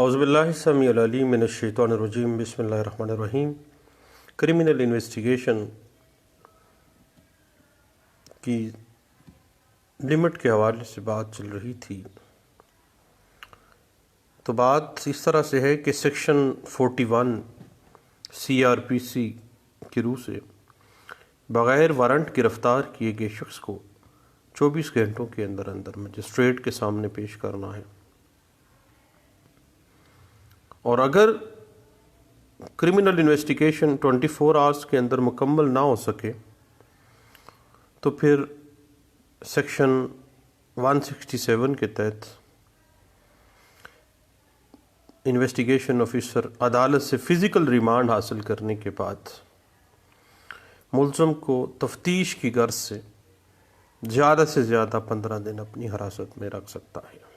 اعوذ باللہ السمیع العلیم من الشیطان الرجیم بسم اللہ الرحمن الرحیم۔ کرمنل انویسٹیگیشن کی لمٹ کے حوالے سے بات چل رہی تھی، تو بات اس طرح سے ہے کہ سیکشن 41 CRPC کی روح سے بغیر وارنٹ گرفتار کیے گئے شخص کو 24 گھنٹوں کے اندر مجسٹریٹ کے سامنے پیش کرنا ہے، اور اگر کرمنل انویسٹیگیشن 24 آورس کے اندر مکمل نہ ہو سکے تو پھر سیکشن 167 کے تحت انویسٹیگیشن آفیسر عدالت سے فزیکل ریمانڈ حاصل کرنے کے بعد ملزم کو تفتیش کی غرض سے زیادہ سے زیادہ 15 دن اپنی حراست میں رکھ سکتا ہے۔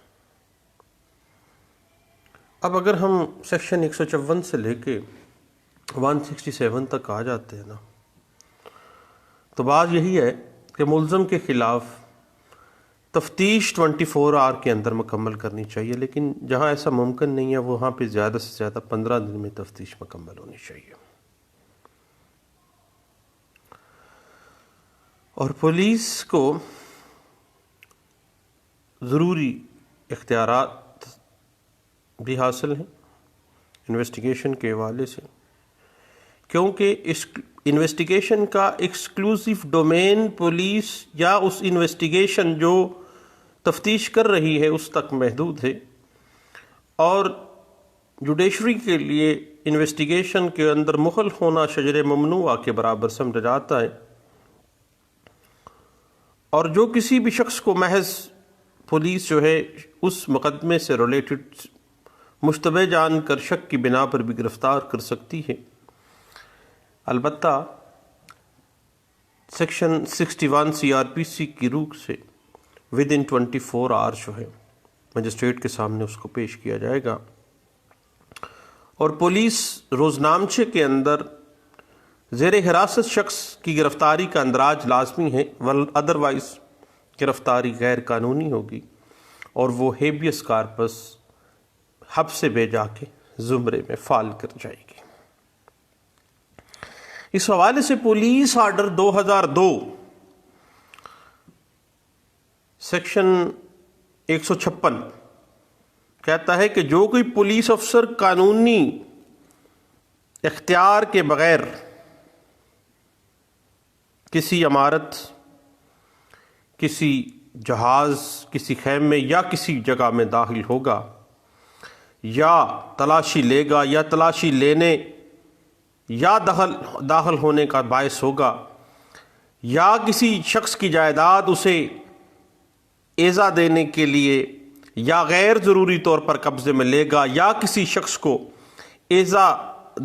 اب اگر ہم سیکشن 154 سے لے کے 167 تک آ جاتے ہیں تو بات یہی ہے کہ ملزم کے خلاف تفتیش 24 آور کے اندر مکمل کرنی چاہیے، لیکن جہاں ایسا ممکن نہیں ہے وہاں پہ زیادہ سے زیادہ 15 دن میں تفتیش مکمل ہونی چاہیے۔ اور پولیس کو ضروری اختیارات بھی حاصل ہیں انویسٹیگیشن کے حوالے سے، کیونکہ اس انویسٹیگیشن کا ایکسکلوسیو ڈومین پولیس یا اس انویسٹیگیشن جو تفتیش کر رہی ہے اس تک محدود ہے، اور جوڈیشری کے لیے انویسٹیگیشن کے اندر مخل ہونا شجر ممنوعہ کے برابر سمجھا جاتا ہے، اور جو کسی بھی شخص کو محض پولیس جو ہے اس مقدمے سے ریلیٹڈ مشتبہ جان کر شک کی بنا پر بھی گرفتار کر سکتی ہے۔ البتہ سیکشن 61 CRPC کی روح سے within 24 آورس جو ہے مجسٹریٹ کے سامنے اس کو پیش کیا جائے گا، اور پولیس روزنامچے کے اندر زیر حراست شخص کی گرفتاری کا اندراج لازمی ہے، ادروائز گرفتاری غیر قانونی ہوگی اور وہ ہیبیس کارپس حبس سے بھیجا کے زمرے میں فال کر جائے گی۔ اس حوالے سے پولیس آرڈر 2002 سیکشن 156 کہتا ہے کہ جو کوئی پولیس افسر قانونی اختیار کے بغیر کسی عمارت، کسی جہاز، کسی خیمے یا کسی جگہ میں داخل ہوگا یا تلاشی لے گا یا تلاشی لینے یا داخل ہونے کا باعث ہوگا، یا کسی شخص کی جائیداد اسے ایذا دینے کے لیے یا غیر ضروری طور پر قبضے میں لے گا، یا کسی شخص کو ایذا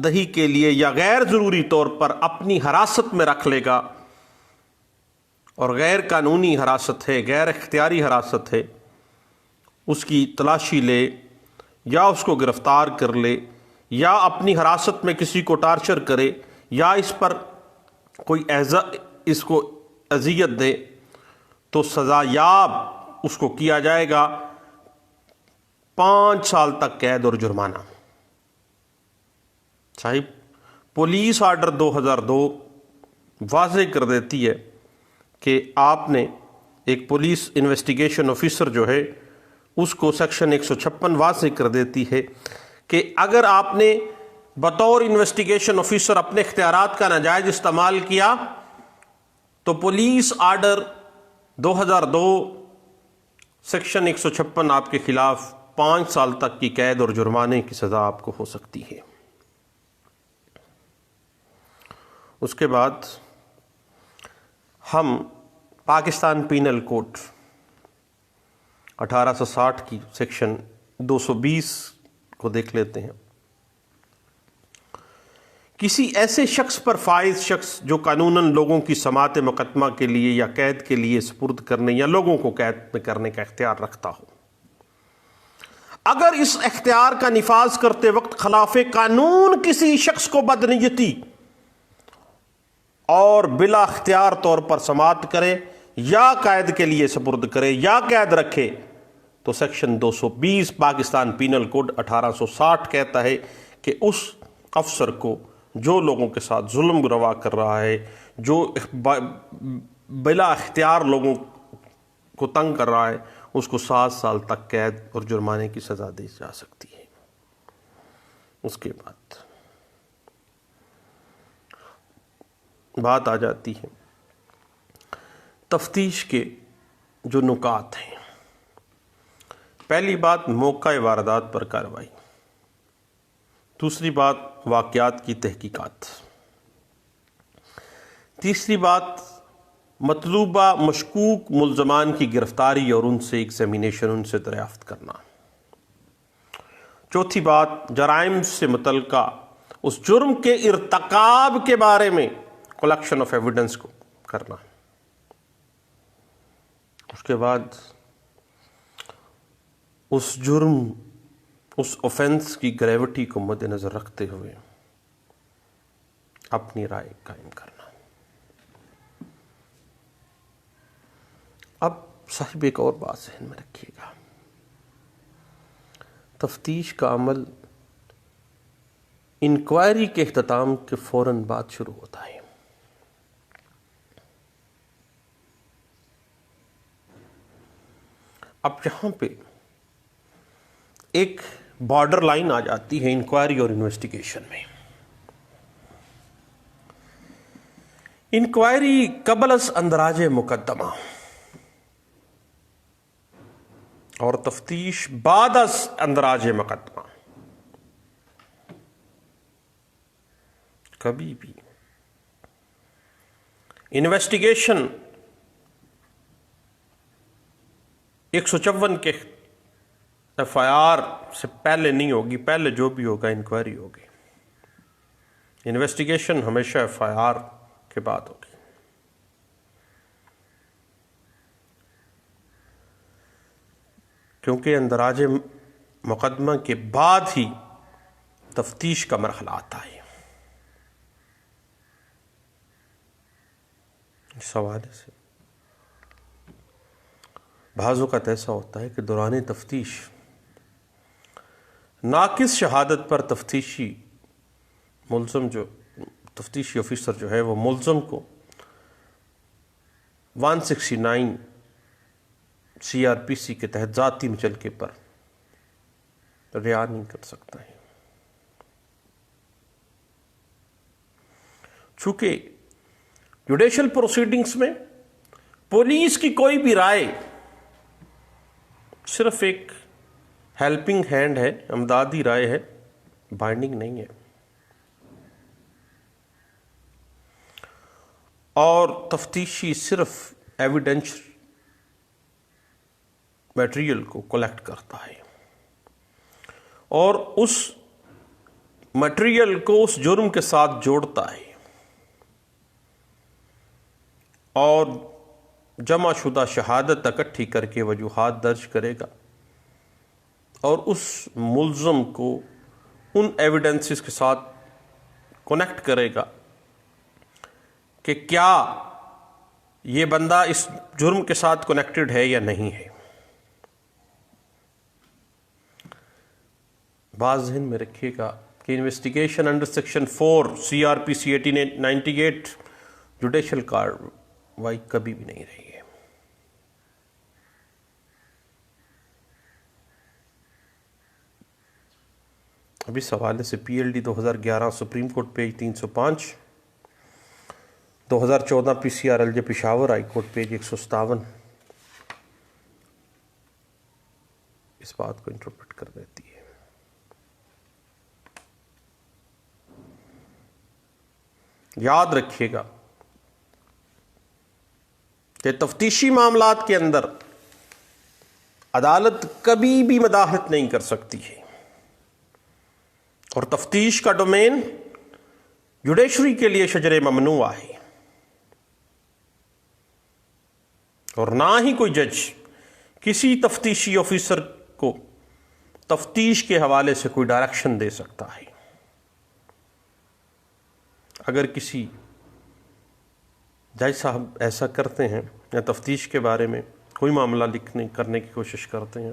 دہی کے لیے یا غیر ضروری طور پر اپنی حراست میں رکھ لے گا، اور غیر قانونی حراست ہے، غیر اختیاری حراست ہے، اس کی تلاشی لے یا اس کو گرفتار کر لے یا اپنی حراست میں کسی کو ٹارچر کرے یا اس پر کوئی اس کو اذیت دے، تو سزا یاب اس کو کیا جائے گا 5 سال تک قید اور جرمانہ۔ صاحب پولیس آرڈر 2002 واضح کر دیتی ہے کہ آپ نے ایک پولیس انویسٹیگیشن آفیسر جو ہے اس کو سیکشن 156 واضح کر دیتی ہے کہ اگر آپ نے بطور انویسٹیگیشن آفیسر اپنے اختیارات کا ناجائز استعمال کیا تو پولیس آرڈر 2002 سیکشن 156 آپ کے خلاف 5 سال تک کی قید اور جرمانے کی سزا آپ کو ہو سکتی ہے۔ اس کے بعد ہم پاکستان پینل کوڈ 1860 کی سیکشن 220 کو دیکھ لیتے ہیں۔ کسی ایسے شخص پر فائز شخص جو قانوناً لوگوں کی سماعت مقدمہ کے لیے یا قید کے لیے سپرد کرنے یا لوگوں کو قید میں کرنے کا اختیار رکھتا ہو، اگر اس اختیار کا نفاذ کرتے وقت خلاف قانون کسی شخص کو بدنیتی اور بلا اختیار طور پر سماعت کرے یا قید کے لیے سپرد کرے یا قید رکھے تو سیکشن 220 پاکستان پینل کوڈ 1860 کہتا ہے کہ اس افسر کو جو لوگوں کے ساتھ ظلم روا کر رہا ہے، جو بلا اختیار لوگوں کو تنگ کر رہا ہے، اس کو 7 سال تک قید اور جرمانے کی سزا دی جا سکتی ہے۔ اس کے بعد بات آ جاتی ہے تفتیش کے جو نکات ہیں۔ پہلی بات موقع واردات پر کارروائی، دوسری بات واقعات کی تحقیقات، تیسری بات مطلوبہ مشکوک ملزمان کی گرفتاری اور ان سے ایگزامینیشن، ان سے دریافت کرنا، چوتھی بات جرائم سے متعلقہ اس جرم کے ارتکاب کے بارے میں کلیکشن آف ایویڈنس کو کرنا، اس کے بعد اس جرم، اس اوفینس کی گریوٹی کو مد نظر رکھتے ہوئے اپنی رائے قائم کرنا۔ اب صاحب ایک اور بات ذہن میں رکھیے گا، تفتیش کا عمل انکوائری کے اختتام کے فوراً بعد شروع ہوتا ہے۔ اب یہاں پہ ایک بارڈر لائن آ جاتی ہے انکوائری اور انویسٹیگیشن میں۔ انکوائری قبل از اندراج مقدمہ اور تفتیش بعد از اندراج مقدمہ۔ کبھی بھی انویسٹیگیشن 154 کے FIR سے پہلے نہیں ہوگی، پہلے جو بھی ہوگا انکوائری ہوگی۔ انویسٹیگیشن ہمیشہ FIR کے بعد ہوگی۔ کیونکہ اندراج مقدمہ کے بعد ہی تفتیش کا مرحلہ آتا ہے۔ اس حوالے سے بعض اوقات ایسا ہوتا ہے کہ دوران تفتیش ناقص شہادت پر تفتیشی ملزم، جو تفتیشی آفیسر جو ہے وہ ملزم کو 169 CRPC کے تحت ذاتی مچلکے پر رہا نہیں کر سکتا ہے۔ چونکہ جوڈیشل پروسیڈنگز میں پولیس کی کوئی بھی رائے صرف ایک ہیلپنگ ہینڈ ہے، امدادی رائے ہے، بائنڈنگ نہیں ہے۔ اور تفتیشی صرف ایویڈنس میٹیریل کو کلیکٹ کرتا ہے اور اس میٹیریل کو اس جرم کے ساتھ جوڑتا ہے اور جمع شدہ شہادت اکٹھی کر کے وجوہات درج کرے گا اور اس ملزم کو ان ایویڈنسز کے ساتھ کنیکٹ کرے گا کہ کیا یہ بندہ اس جرم کے ساتھ کنیکٹڈ ہے یا نہیں ہے۔ بات ذہن میں رکھیے گا کہ investigation under section 4 CRPC 1898 judicial کارروائی کبھی بھی نہیں رہی ہے۔ اب اس حوالے سے PLD 2011 supreme court page 305، 2014 PCR LJ Peshawar high Court page 157 اس بات کو انٹرپریٹ کر دیتی ہے۔ یاد رکھیے گا کہ تفتیشی معاملات کے اندر عدالت کبھی بھی مداخلت نہیں کر سکتی ہے اور تفتیش کا ڈومین جوڈیشری کے لیے شجر ممنوع ہے اور نہ ہی کوئی جج کسی تفتیشی آفیسر کو تفتیش کے حوالے سے کوئی ڈائریکشن دے سکتا ہے۔ اگر کسی جج صاحب ایسا کرتے ہیں یا تفتیش کے بارے میں کوئی معاملہ کرنے کی کوشش کرتے ہیں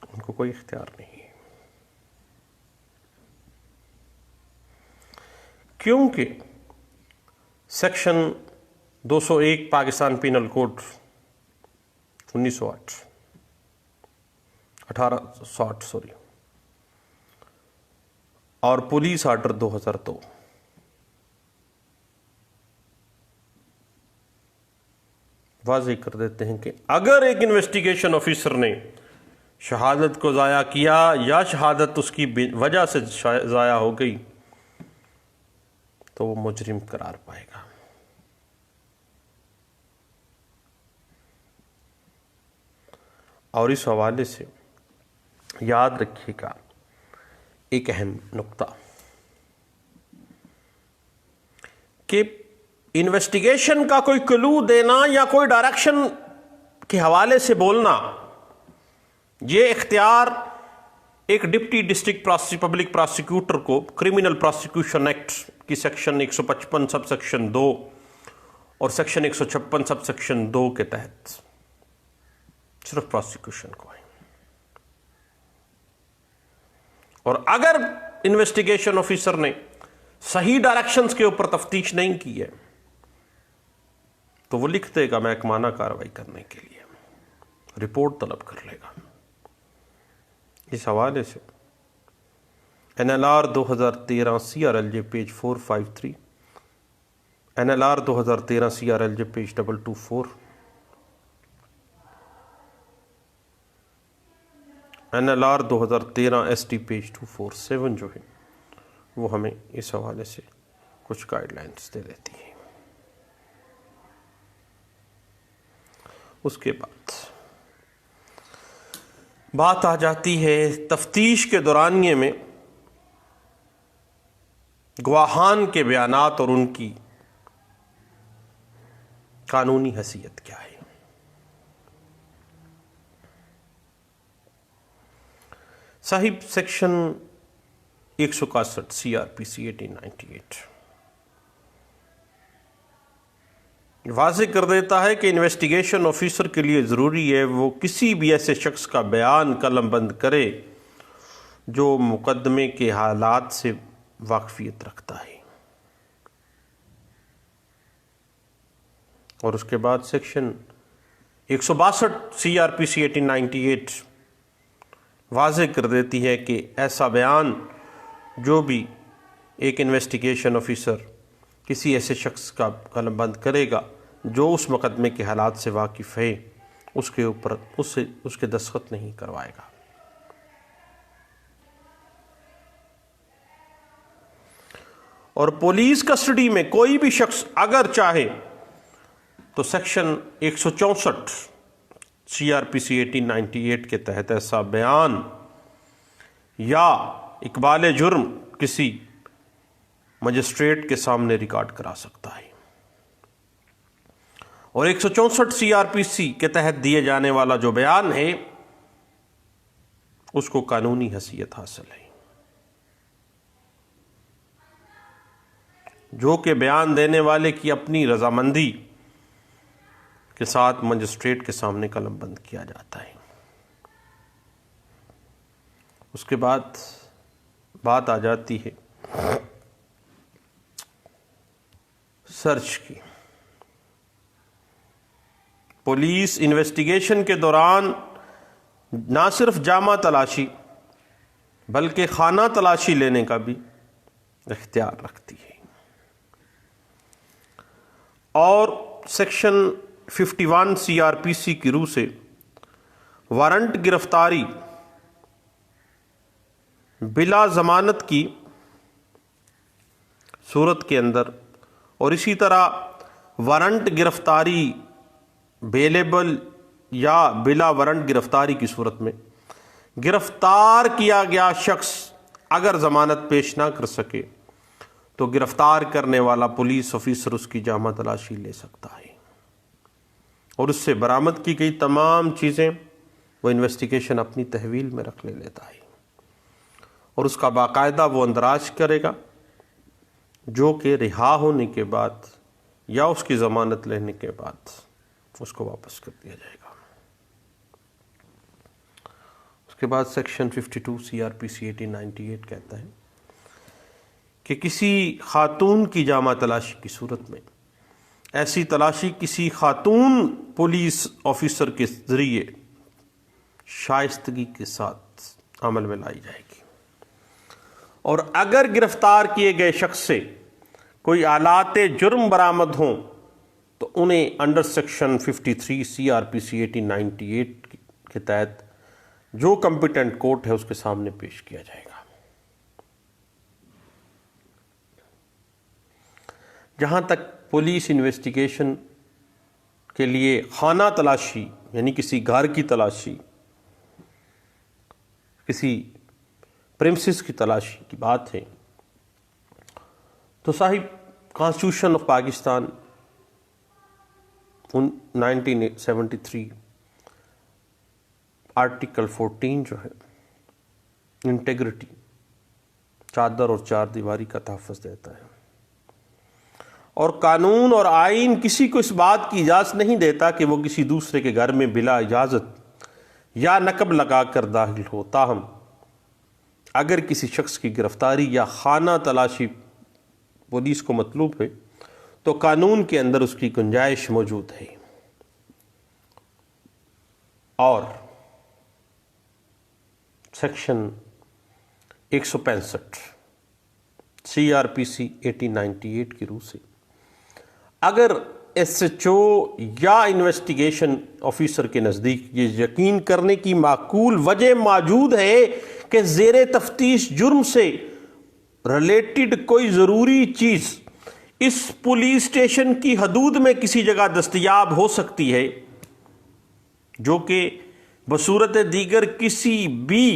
ان کو کوئی اختیار نہیں ہے، کیونکہ سیکشن 201 پاکستان پینل کوڈ 1860 اور پولیس آرڈر 2002 واضح کر دیتے ہیں کہ اگر ایک انویسٹیگیشن آفیسر نے شہادت کو ضائع کیا یا شہادت اس کی وجہ سے ضائع ہو گئی تو وہ مجرم قرار پائے گا۔ اور اس حوالے سے یاد رکھیے گا ایک اہم نقطہ کہ انویسٹیگیشن کا کوئی کلو دینا یا کوئی ڈائریکشن کے حوالے سے بولنا، یہ اختیار ایک ڈپٹی ڈسٹرکٹ پبلک پراسیکیوٹر کو کرمنل پراسیکیوشن ایکٹ کی سیکشن 155 سب سیکشن 2 اور سیکشن 156 سب سیکشن 2 کے تحت صرف پراسیکیوشن کو ہے۔ اور اگر انویسٹیگیشن آفیسر نے صحیح ڈائریکشنز کے اوپر تفتیش نہیں کی ہے تو وہ لکھ دے گا محکمانہ کارروائی کرنے کے لیے، رپورٹ طلب کر لے گا۔ اس حوالے سے NLR 2013 CRLJ page 453، NLR 2013 CRLJ page 224، NLR 2013 ST page 247 جو ہے وہ ہمیں اس حوالے سے کچھ گائیڈ لائنز دے دیتی ہیں۔ اس کے بعد بات آ جاتی ہے تفتیش کے دورانیے میں گواہان کے بیانات اور ان کی قانونی حیثیت کیا ہے۔ صاحب سیکشن 161 CRPC 1898 واضح کر دیتا ہے کہ انویسٹیگیشن آفیسر کے لیے ضروری ہے وہ کسی بھی ایسے شخص کا بیان قلم بند کرے جو مقدمے کے حالات سے واقفیت رکھتا ہے۔ اور اس کے بعد سیکشن 162 CRPC 1898 واضح کر دیتی ہے کہ ایسا بیان جو بھی ایک انویسٹیگیشن آفیسر کسی ایسے شخص کا قلم بند کرے گا جو اس مقدمے کے حالات سے واقف ہے، اس کے اوپر اس کے دستخط نہیں کروائے گا۔ اور پولیس کسٹڈی میں کوئی بھی شخص اگر چاہے تو سیکشن 164 CRPC 1898 کے تحت ایسا بیان یا اقبال جرم کسی مجسٹریٹ کے سامنے ریکارڈ کرا سکتا ہے۔ اور 164 CRPC کے تحت دیے جانے والا جو بیان ہے اس کو قانونی حیثیت حاصل ہے، جو کہ بیان دینے والے کی اپنی رضامندی کے ساتھ مجسٹریٹ کے سامنے قلم بند کیا جاتا ہے۔ اس کے بعد بات آ جاتی ہے سرچ کی۔ پولیس انویسٹیگیشن کے دوران نہ صرف جامہ تلاشی بلکہ خانہ تلاشی لینے کا بھی اختیار رکھتی ہے۔ اور سیکشن 51 CRPC کی روح سے وارنٹ گرفتاری بلا ضمانت کی صورت کے اندر اور اسی طرح وارنٹ گرفتاری بیلیبل یا بلا وارنٹ گرفتاری کی صورت میں گرفتار کیا گیا شخص اگر ضمانت پیش نہ کر سکے تو گرفتار کرنے والا پولیس آفیسر اس کی جامہ تلاشی لے سکتا ہے اور اس سے برآمد کی گئی تمام چیزیں وہ انویسٹیگیشن اپنی تحویل میں رکھ لیتا ہے اور اس کا باقاعدہ وہ اندراج کرے گا جو کہ رہا ہونے کے بعد یا اس کی ضمانت لینے کے بعد اس کو واپس کر دیا جائے گا۔ اس کے بعد سیکشن 52 CRPC 1898 کہتا ہے کہ کسی خاتون کی جامع تلاشی کی صورت میں ایسی تلاشی کسی خاتون پولیس آفیسر کے ذریعے شائستگی کے ساتھ عمل میں لائی جائے گی، اور اگر گرفتار کیے گئے شخص سے کوئی آلات جرم برآمد ہوں تو انہیں انڈر سیکشن 53 CRPC 1898 کے تحت جو کمپیٹنٹ کورٹ ہے اس کے سامنے پیش کیا جائے گا۔ جہاں تک پولیس انویسٹیگیشن کے لیے خانہ تلاشی یعنی کسی گھر کی تلاشی، کسی پریمسز کی تلاشی کی بات ہے تو صاحب کانسٹیٹیوشن آف پاکستان 1973 آرٹیکل 14 جو ہے انٹیگریٹی، چادر اور چار دیواری کا تحفظ دیتا ہے، اور قانون اور آئین کسی کو اس بات کی اجازت نہیں دیتا کہ وہ کسی دوسرے کے گھر میں بلا اجازت یا نقب لگا کر داخل ہو۔ تاہم اگر کسی شخص کی گرفتاری یا خانہ تلاشی پولیس کو مطلوب ہے تو قانون کے اندر اس کی گنجائش موجود ہے، اور سیکشن 165 CRPC 1898 کی روح سے اگر SHO یا انویسٹیگیشن آفیسر کے نزدیک یہ یقین کرنے کی معقول وجہ موجود ہے کہ زیر تفتیش جرم سے ریلیٹڈ کوئی ضروری چیز اس پولیس اسٹیشن کی حدود میں کسی جگہ دستیاب ہو سکتی ہے جو کہ بصورت دیگر کسی بھی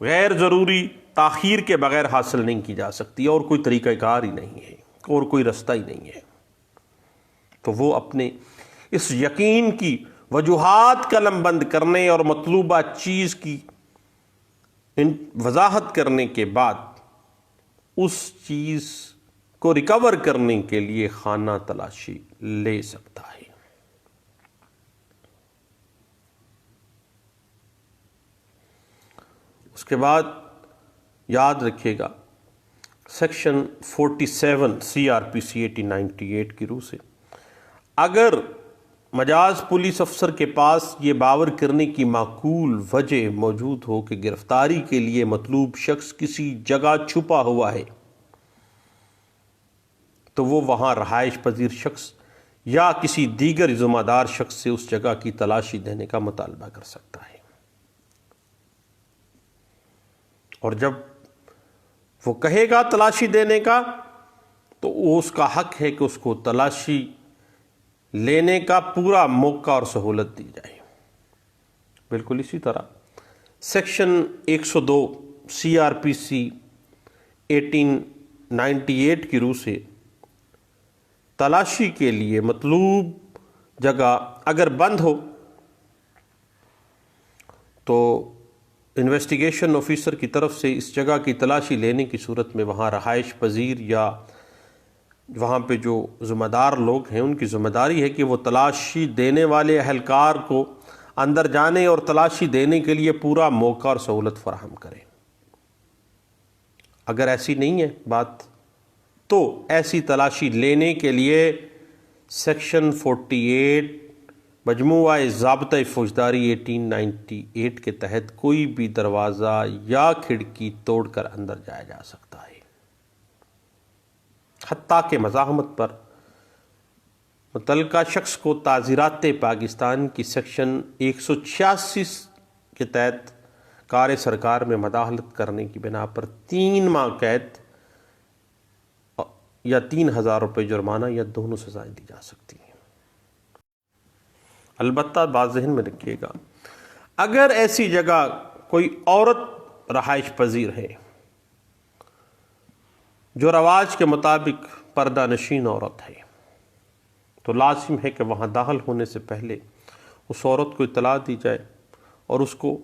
غیر ضروری تاخیر کے بغیر حاصل نہیں کی جا سکتی، اور کوئی طریقہ کار ہی نہیں ہے اور کوئی رستہ ہی نہیں ہے، تو وہ اپنے اس یقین کی وجوہات قلم بند کرنے اور مطلوبہ چیز کی وضاحت کرنے کے بعد اس چیز کو ریکور کرنے کے لیے خانہ تلاشی لے سکتا ہے۔ اس کے بعد یاد رکھیے گا سیکشن 47 CRPC 1898 کی روح سے اگر مجاز پولیس افسر کے پاس یہ باور کرنے کی معقول وجہ موجود ہو کہ گرفتاری کے لیے مطلوب شخص کسی جگہ چھپا ہوا ہے تو وہ وہاں رہائش پذیر شخص یا کسی دیگر ذمہ دار شخص سے اس جگہ کی تلاشی دینے کا مطالبہ کر سکتا ہے، اور جب وہ کہے گا تلاشی دینے کا تو وہ اس کا حق ہے کہ اس کو تلاشی لینے کا پورا موقع اور سہولت دی جائے۔ بالکل اسی طرح سیکشن 102 CRPC 1898 کی روح سے تلاشی کے لیے مطلوب جگہ اگر بند ہو تو انویسٹیگیشن آفیسر کی طرف سے اس جگہ کی تلاشی لینے کی صورت میں وہاں رہائش پذیر یا وہاں پہ جو ذمہ دار لوگ ہیں ان کی ذمہ داری ہے کہ وہ تلاشی دینے والے اہلکار کو اندر جانے اور تلاشی دینے کے لیے پورا موقع اور سہولت فراہم کریں۔ اگر ایسی نہیں ہے بات تو ایسی تلاشی لینے کے لیے سیکشن 48 مجموعہ ضابطۂ فوجداری 1898 کے تحت کوئی بھی دروازہ یا کھڑکی توڑ کر اندر جایا جا سکتا ہے، حتیٰ کہ مزاحمت پر متعلقہ شخص کو تعزیرات پاکستان کی سیکشن 186 کے تحت کار سرکار میں مداخلت کرنے کی بنا پر 3 ماہ قید یا 3000 روپے جرمانہ یا دونوں سزائیں دی جا سکتی ہیں۔ البتہ بات ذہن میں رکھیے گا اگر ایسی جگہ کوئی عورت رہائش پذیر ہے جو رواج کے مطابق پردہ نشین عورت ہے تو لازم ہے کہ وہاں داخل ہونے سے پہلے اس عورت کو اطلاع دی جائے اور اس کو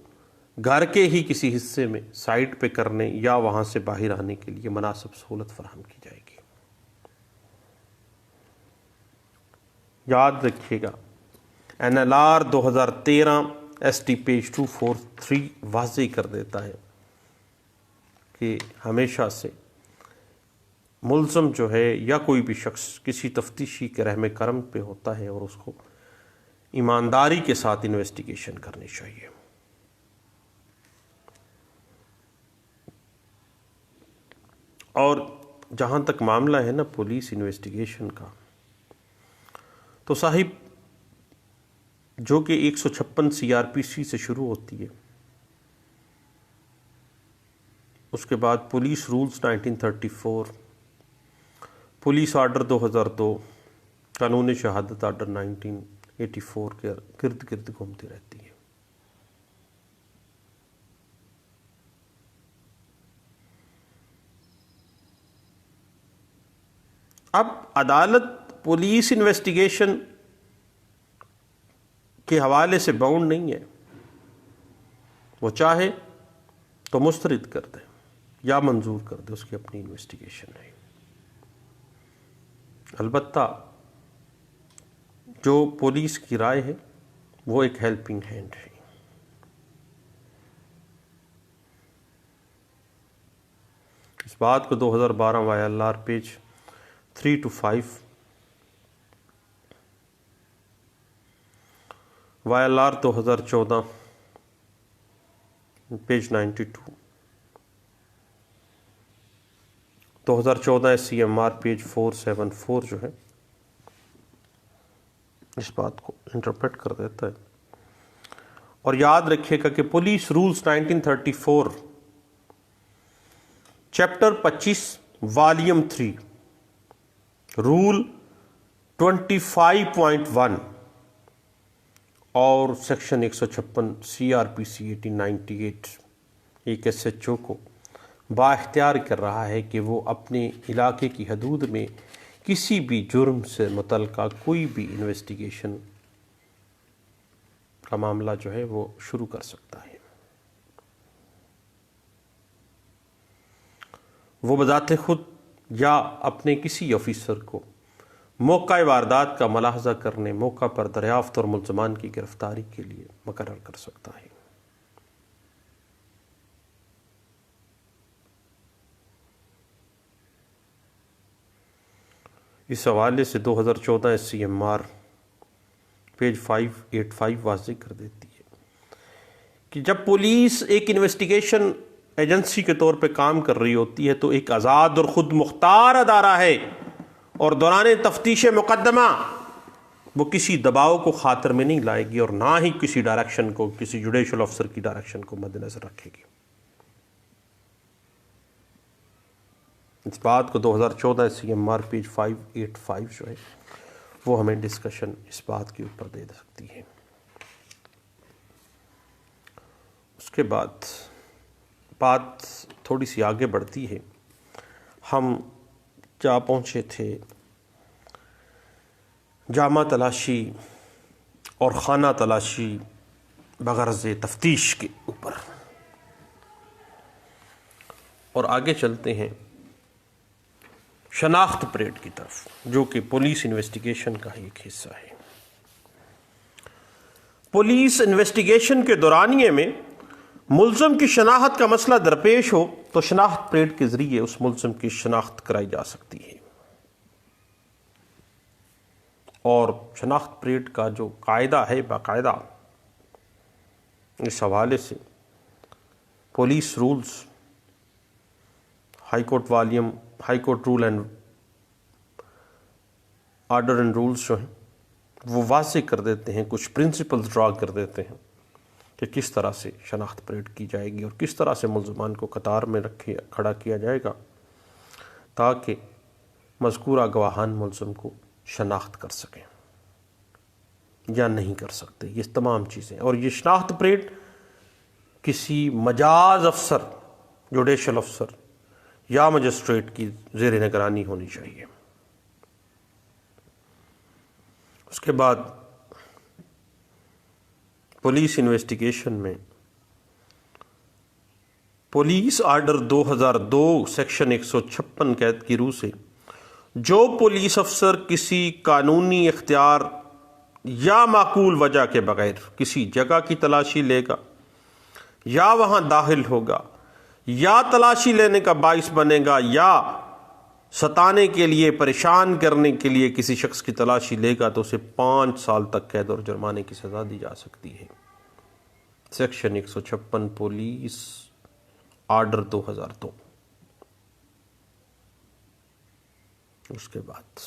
گھر کے ہی کسی حصے میں سائٹ پہ کرنے یا وہاں سے باہر آنے کے لیے مناسب سہولت فراہم کی جائے گی۔ یاد رکھیے گا NLR 2013 ST پیج 243 واضح کر دیتا ہے کہ ہمیشہ سے ملزم جو ہے یا کوئی بھی شخص کسی تفتیشی کے رحم کرم پہ ہوتا ہے اور اس کو ایمانداری کے ساتھ انویسٹیگیشن کرنی چاہیے. اور جہاں تک معاملہ ہے نا پولیس انویسٹیگیشن کا، تو صاحب جو کہ 156 CRPC سے شروع ہوتی ہے، اس کے بعد پولیس رولز 1934، پولیس آرڈر 2002، قانون شہادت آرڈر 1984 کے گرد گرد گھومتی رہتی ہے. اب عدالت پولیس انویسٹیگیشن کے حوالے سے باؤنڈ نہیں ہے، وہ چاہے تو مسترد کر دے یا منظور کر دے، اس کی اپنی انویسٹیگیشن ہے. البتہ جو پولیس کی رائے ہے وہ ایک ہیلپنگ ہینڈ ہے. اس بات کو 2012 YLR page 3 to 5، YLR 2014 page 92، 2014 SCMR page 474 جو ہے اس بات کو انٹرپریٹ کر دیتا ہے. اور یاد رکھیے گا کہ police rules 1934 chapter 25 volume 3 rule 25.1 اور سیکشن 156 CRPC 1898 ایک SHO کو بااختیار کر رہا ہے کہ وہ اپنے علاقے کی حدود میں کسی بھی جرم سے متعلقہ کوئی بھی انویسٹیگیشن کا معاملہ جو ہے وہ شروع کر سکتا ہے. وہ بذات خود یا اپنے کسی آفیسر کو موقع واردات کا ملاحظہ کرنے، موقع پر دریافت اور ملزمان کی گرفتاری کے لیے مقرر کر سکتا ہے. اس حوالے سے 2014 SCMR پیج 585 واضح کر دیتی ہے کہ جب پولیس ایک انویسٹیگیشن ایجنسی کے طور پہ کام کر رہی ہوتی ہے تو ایک آزاد اور خود مختار ادارہ ہے، اور دوران تفتیش مقدمہ وہ کسی دباؤ کو خاطر میں نہیں لائے گی اور نہ ہی کسی ڈائریکشن کو، کسی جوڈیشل افسر کی ڈائریکشن کو مد نظر رکھے گی. اس بات کو 2014 SCMR پیج 585 جو ہے وہ ہمیں ڈسکشن اس بات کے اوپر دے سکتی ہے. اس کے بعد بات تھوڑی سی آگے بڑھتی ہے. ہم جا پہنچے تھے جامع تلاشی اور خانہ تلاشی بغرض تفتیش کے اوپر، اور آگے چلتے ہیں شناخت پریڈ کی طرف، جو کہ پولیس انویسٹیگیشن کا ہی ایک حصہ ہے. پولیس انویسٹیگیشن کے دورانیے میں ملزم کی شناخت کا مسئلہ درپیش ہو تو شناخت پریڈ کے ذریعے اس ملزم کی شناخت کرائی جا سکتی ہے. اور شناخت پریڈ کا جو قاعدہ ہے باقاعدہ اس حوالے سے police rules high court rule and order and rules جو ہیں وہ واضح کر دیتے ہیں، کچھ پرنسپلز ڈرا کر دیتے ہیں کہ کس طرح سے شناخت پریڈ کی جائے گی اور کس طرح سے ملزمان کو قطار میں کھڑا کیا جائے گا تاکہ مذکورہ گواہان ملزم کو شناخت کر سکیں یا نہیں کر سکتے. یہ تمام چیزیں، اور یہ شناخت پریڈ کسی مجاز افسر، جوڈیشل افسر یا مجسٹریٹ کی زیر نگرانی ہونی چاہیے. اس کے بعد پولیس انویسٹیگیشن میں پولیس آرڈر 2002 سیکشن 156 کی روح سے جو پولیس افسر کسی قانونی اختیار یا معقول وجہ کے بغیر کسی جگہ کی تلاشی لے گا، یا وہاں داخل ہوگا، یا تلاشی لینے کا باعث بنے گا، یا ستانے کے لیے، پریشان کرنے کے لیے کسی شخص کی تلاشی لے گا، تو اسے 5 سال تک قید اور جرمانے کی سزا دی جا سکتی ہے۔ Section 156 police order 2002۔ اس کے بعد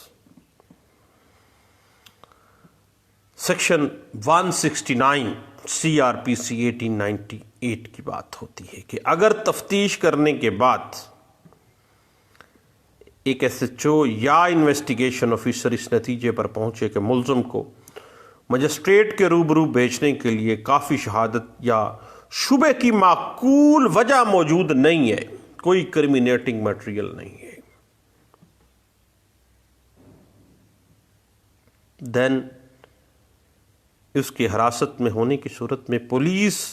سیکشن 169 سی آر پی سی 1898 کی بات ہوتی ہے کہ اگر تفتیش کرنے کے بعد ایک ایس ایچ او یا انویسٹیگیشن آفیسر اس نتیجے پر پہنچے کہ ملزم کو مجسٹریٹ کے روبرو بھیجنے کے لیے کافی شہادت یا شبے کی معقول وجہ موجود نہیں ہے، کوئی کرمینیٹنگ مٹیریل نہیں ہے، دین اس کی حراست میں ہونے کی صورت میں پولیس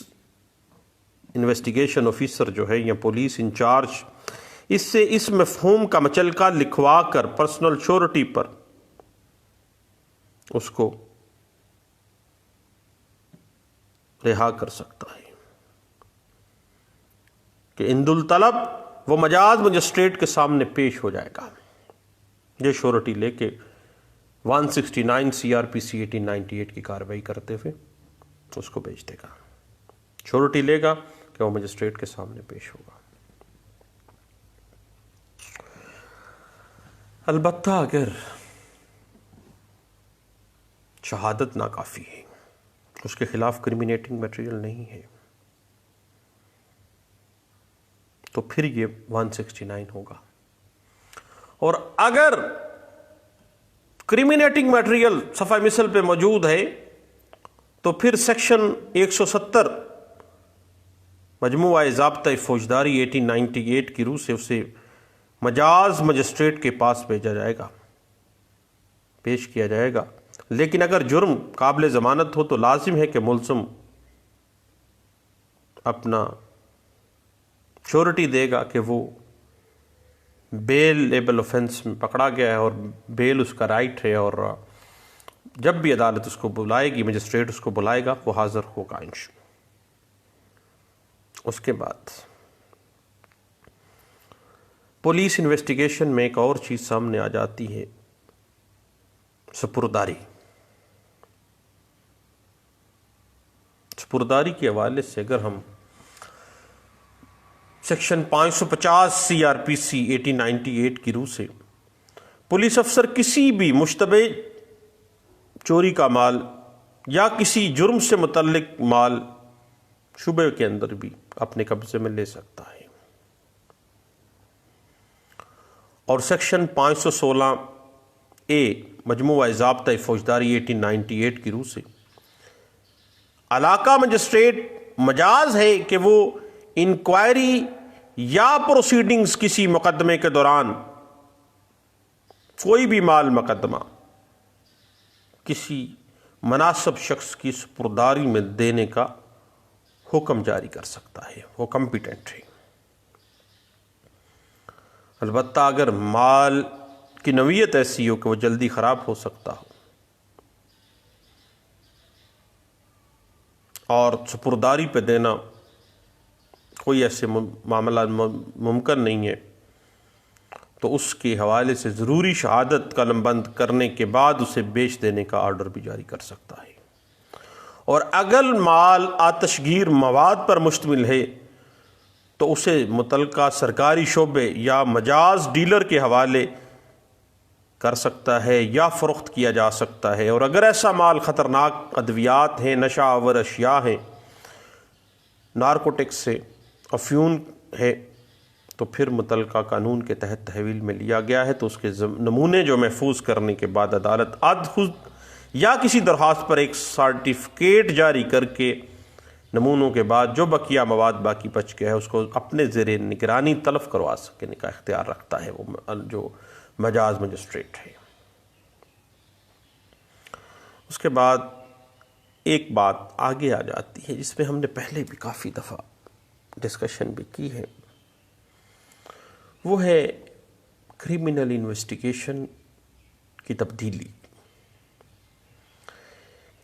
انویسٹیگیشن آفیسر جو ہے یا پولیس انچارج اس سے اس مفہوم کا مچلکا لکھوا کر پرسنل شورٹی پر اس کو رہا کر سکتا ہے کہ عند الطلب وہ مجاز مجسٹریٹ کے سامنے پیش ہو جائے گا، یہ شورٹی لے کے 169 سی آر پی سی 1898 کی کارروائی کرتے ہوئے اس کو بھیج دے گا، شورٹی لے گا کہ وہ مجسٹریٹ کے سامنے پیش ہوگا۔ البتہ اگر شہادت ناکافی ہے، اس کے خلاف کرمینیٹنگ میٹیریل نہیں ہے، تو پھر یہ 169 ہوگا، اور اگر کرمینیٹنگ میٹیریل صفحہ مثل پہ موجود ہے تو پھر سیکشن 170 مجموعہ ضابطہ فوجداری 1898 کی روح سے اسے مجاز مجسٹریٹ کے پاس بھیجا جائے گا، پیش کیا جائے گا۔ لیکن اگر جرم قابل ضمانت ہو تو لازم ہے کہ ملزم اپنا شورٹی دے گا کہ وہ بیل لیبل آفینس میں پکڑا گیا ہے اور بیل اس کا رائٹ ہے، اور جب بھی عدالت اس کو بلائے گی، مجسٹریٹ اس کو بلائے گا، وہ حاضر ہوگا انشاءاللہ۔ اس کے بعد پولیس انویسٹیگیشن میں ایک اور چیز سامنے آ جاتی ہے، سپرداری۔ سپرداری کے حوالے سے اگر ہم سیکشن 550 سی آر پی سی 1898 کی روح سے پولیس افسر کسی بھی مشتبہ چوری کا مال یا کسی جرم سے متعلق مال شبے کے اندر بھی اپنے قبضے میں لے سکتا ہے، اور سیکشن 516 اے مجموعہ ضابطہ فوجداری 1898 کی روح سے علاقہ مجسٹریٹ مجاز ہے کہ وہ انکوائری یا پروسیڈنگز کسی مقدمے کے دوران کوئی بھی مال مقدمہ کسی مناسب شخص کی سپرداری میں دینے کا حکم جاری کر سکتا ہے، وہ کمپیٹنٹ ہے۔ البتہ اگر مال کی نوعیت ایسی ہو کہ وہ جلدی خراب ہو سکتا ہو اور سپرداری پہ دینا کوئی ایسے معاملہ ممکن نہیں ہے، تو اس کے حوالے سے ضروری شہادت قلم بند کرنے کے بعد اسے بیچ دینے کا آرڈر بھی جاری کر سکتا ہے، اور اگر مال آتش گیر مواد پر مشتمل ہے تو اسے متعلقہ سرکاری شعبے یا مجاز ڈیلر کے حوالے کر سکتا ہے یا فروخت کیا جا سکتا ہے، اور اگر ایسا مال خطرناک ادویات ہیں، نشہ آور اشیاء ہیں، نارکوٹکس سے افیون ہے، تو پھر متعلقہ قانون کے تحت تحویل میں لیا گیا ہے تو اس کے نمونے جو محفوظ کرنے کے بعد عدالت خود یا کسی درخواست پر ایک سرٹیفکیٹ جاری کر کے نمونوں کے بعد جو بقیہ مواد باقی بچ گیا ہے اس کو اپنے زیر نگرانی تلف کروا سکنے کا اختیار رکھتا ہے وہ جو مجاز مجسٹریٹ ہے۔ اس کے بعد ایک بات آگے آ جاتی ہے جس میں ہم نے پہلے بھی کافی دفعہ ڈسکشن بھی کی ہے، وہ ہے کرمنل انویسٹیگیشن کی تبدیلی۔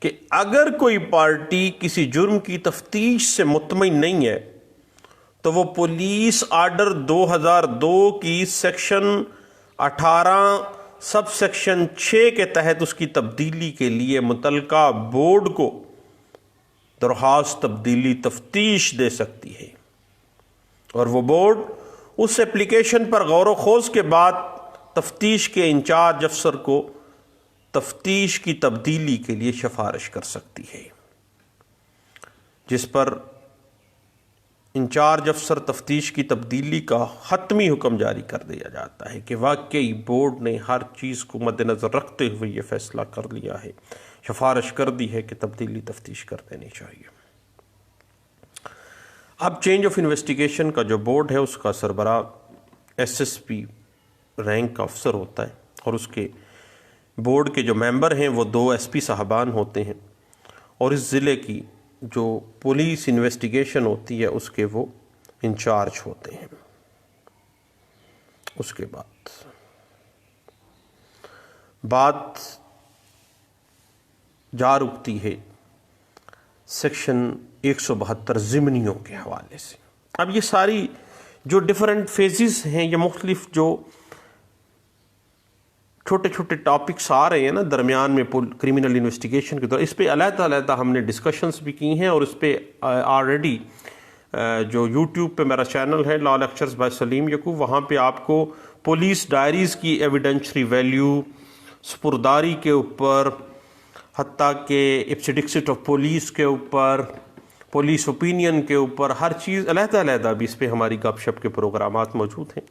کہ اگر کوئی پارٹی کسی جرم کی تفتیش سے مطمئن نہیں ہے تو وہ پولیس آرڈر 2002 کی سیکشن 18 سب سیکشن 6 کے تحت اس کی تبدیلی کے لیے متعلقہ بورڈ کو درخواست تبدیلی تفتیش دے سکتی ہے، اور وہ بورڈ اس اپلیکیشن پر غور و خوض کے بعد تفتیش کے انچارج افسر کو تفتیش کی تبدیلی کے لیے سفارش کر سکتی ہے، جس پر انچارج افسر تفتیش کی تبدیلی کا حتمی حکم جاری کر دیا جاتا ہے کہ واقعی بورڈ نے ہر چیز کو مد نظر رکھتے ہوئے یہ فیصلہ کر لیا ہے، سفارش کر دی ہے کہ تبدیلی تفتیش کر دینی چاہیے۔ اب چینج آف انویسٹیگیشن کا جو بورڈ ہے اس کا سربراہ ایس ایس پی رینک کا افسر ہوتا ہے، اور اس کے بورڈ کے جو ممبر ہیں وہ 2 ایس پی صاحبان ہوتے ہیں، اور اس ضلع کی جو پولیس انویسٹیگیشن ہوتی ہے اس کے وہ انچارج ہوتے ہیں۔ اس کے بعد بات جا رکتی ہے سیکشن 172 ضمنیوں کے حوالے سے۔ اب یہ ساری جو ڈیفرنٹ فیزز ہیں، یہ مختلف جو چھوٹے چھوٹے ٹاپکس آ رہے ہیں نا درمیان میں کرمنل انویسٹیگیشن کے دور، اس پہ علیحدہ ہم نے ڈسکشنز بھی کی ہیں، اور اس پہ آلریڈی جو یوٹیوب پہ میرا چینل ہے لا لیکچرز بائی سلیم یعقوب، وہاں پہ آپ کو پولیس ڈائریز کی ایویڈنشری ویلیو، سپرداری کے اوپر، حتیٰ کہ ایپسیڈکسٹ آف پولیس کے اوپر، پولیس اوپینین کے اوپر، ہر چیز علیحدہ بھی اس پہ ہماری گپ شپ کے پروگرامات موجود ہیں۔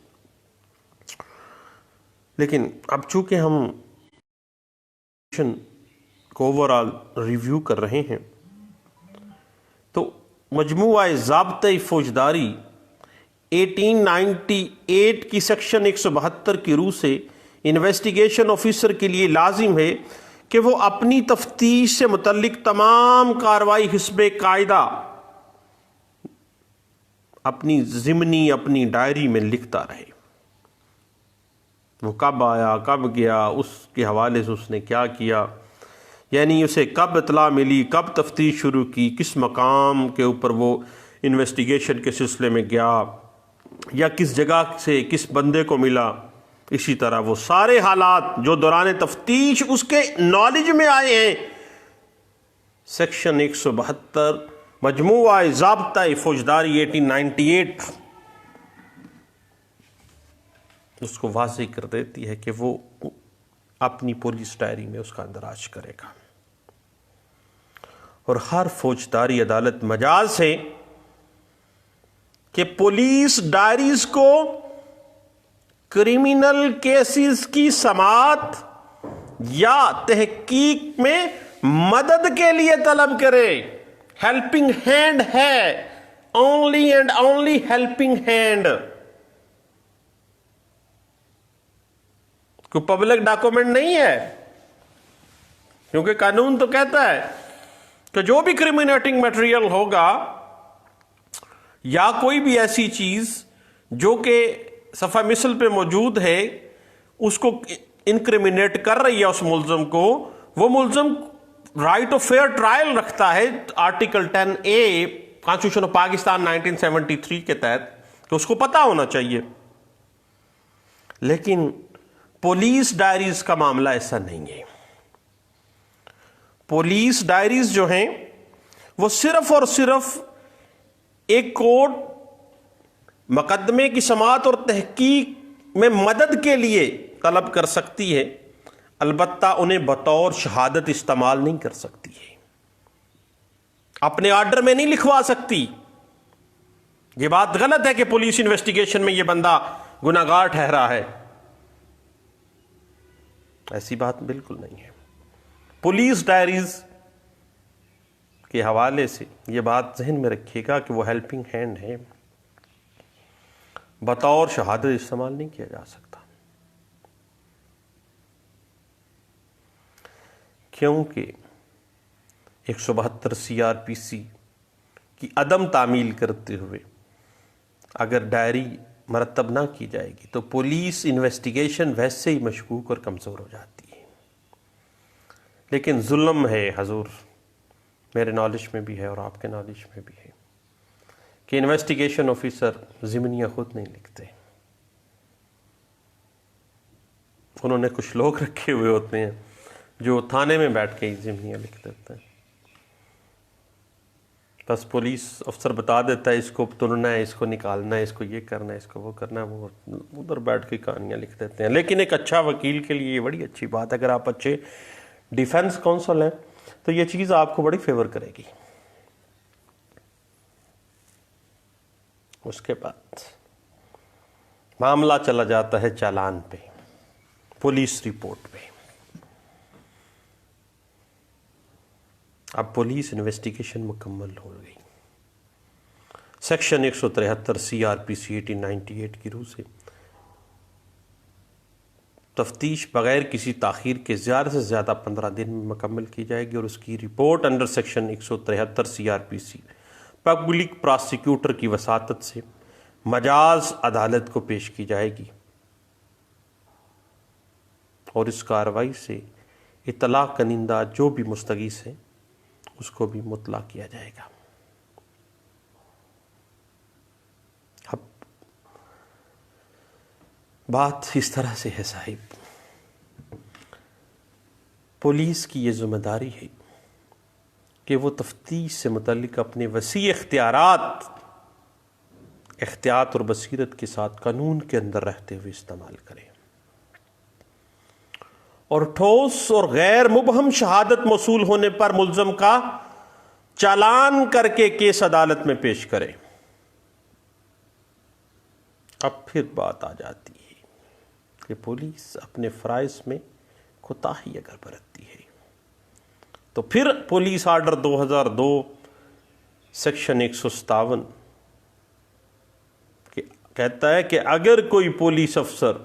لیکن اب چونکہ ہم کو اوورآل ریویو کر رہے ہیں تو مجموعہ ضابطۂ فوجداری 1898 کی سیکشن 172 کی روح سے انویسٹیگیشن آفیسر کے لیے لازم ہے کہ وہ اپنی تفتیش سے متعلق تمام کارروائی حسب قاعدہ اپنی ضمنی اپنی ڈائری میں لکھتا رہے۔ وہ کب آیا، کب گیا، اس کے حوالے سے اس نے کیا کیا، یعنی اسے کب اطلاع ملی، کب تفتیش شروع کی، کس مقام کے اوپر وہ انویسٹیگیشن کے سلسلے میں گیا، یا کس جگہ سے کس بندے کو ملا، اسی طرح وہ سارے حالات جو دوران تفتیش اس کے نالج میں آئے ہیں، سیکشن 172 مجموعہ ضابطۂ فوجداری 1898 اس کو واضح کر دیتی ہے کہ وہ اپنی پولیس ڈائری میں اس کا اندراج کرے گا۔ اور ہر فوجداری عدالت مجاز ہے کہ پولیس ڈائریز کو کرمینل کیسز کی سماعت یا تحقیق میں مدد کے لیے طلب کرے۔ ہیلپنگ ہینڈ ہے، only and only helping hand, کوئی پبلک ڈاکومنٹ نہیں ہے، کیونکہ قانون تو کہتا ہے کہ جو بھی کرمینیٹنگ میٹیریل ہوگا یا کوئی بھی ایسی چیز جو کہ صفحہ مثل پہ موجود ہے اس کو انکریمنیٹ کر رہی ہے اس ملزم کو، وہ ملزم رائٹ آف فیئر ٹرائل رکھتا ہے article 10A constitution of Pakistan 1973 کے تحت، کہ اس کو پتا ہونا چاہیے۔ لیکن پولیس ڈائریز کا معاملہ ایسا نہیں ہے۔ پولیس ڈائریز جو ہیں وہ صرف اور صرف ایک کورٹ مقدمے کی سماعت اور تحقیق میں مدد کے لیے طلب کر سکتی ہے، البتہ انہیں بطور شہادت استعمال نہیں کر سکتی ہے، اپنے آرڈر میں نہیں لکھوا سکتی۔ یہ بات غلط ہے کہ پولیس انویسٹیگیشن میں یہ بندہ گناہگار ٹھہرا ہے، ایسی بات بالکل نہیں ہے۔ پولیس ڈائریز کے حوالے سے یہ بات ذہن میں رکھیے گا کہ وہ ہیلپنگ ہینڈ ہے، بطور شہادت استعمال نہیں کیا جا سکتا، کیونکہ 172 CRPC کی عدم تعمیل کرتے ہوئے اگر ڈائری مرتب نہ کی جائے گی تو پولیس انویسٹیگیشن ویسے ہی مشکوک اور کمزور ہو جاتی ہے۔ لیکن ظلم ہے حضور، میرے نالج میں بھی ہے اور آپ کے نالج میں بھی ہے کہ انویسٹیگیشن آفیسر ضمنیاں خود نہیں لکھتے، انہوں نے کچھ لوگ رکھے ہوئے ہوتے ہیں جو تھانے میں بیٹھ کے ہی ضمنیاں لکھ دیتے ہیں۔ بس پولیس افسر بتا دیتا ہے اس کو تلنا ہے، اس کو نکالنا ہے، اس کو یہ کرنا ہے، اس کو وہ کرنا ہے، وہ ادھر بیٹھ کے کہانیاں لکھ دیتے ہیں۔ لیکن ایک اچھا وکیل کے لیے یہ بڑی اچھی بات ہے، اگر آپ اچھے ڈیفنس کونسل ہیں تو یہ چیز آپ کو بڑی فیور کرے گی۔ اس کے بعد معاملہ چلا جاتا ہے چالان پہ، پولیس رپورٹ پہ۔ اب پولیس انویسٹیگیشن مکمل ہو گئی، سیکشن 173 سی آر پی سی 1898 کی روح سے تفتیش بغیر کسی تاخیر کے زیادہ سے زیادہ 15 دن میں مکمل کی جائے گی، اور اس کی report under section 173 C R P C public prosecutor کی وساطت سے مجاز عدالت کو پیش کی جائے گی، اور اس کارروائی سے اطلاع کنندہ جو بھی مستغیث ہیں اس کو بھی مطلع کیا جائے گا۔ اب بات اس طرح سے ہے صاحب، پولیس کی یہ ذمہ داری ہے کہ وہ تفتیش سے متعلق اپنے وسیع اختیارات احتیاط اور بصیرت کے ساتھ قانون کے اندر رہتے ہوئے استعمال کرے، اور ٹھوس اور غیر مبہم شہادت موصول ہونے پر ملزم کا چالان کر کے کیس عدالت میں پیش کرے۔ اب پھر بات آ جاتی ہے کہ پولیس اپنے فرائض میں کوتاہی اگر برتتی ہے تو پھر پولیس آرڈر 2002 سیکشن 157 کہتا ہے کہ اگر کوئی پولیس افسر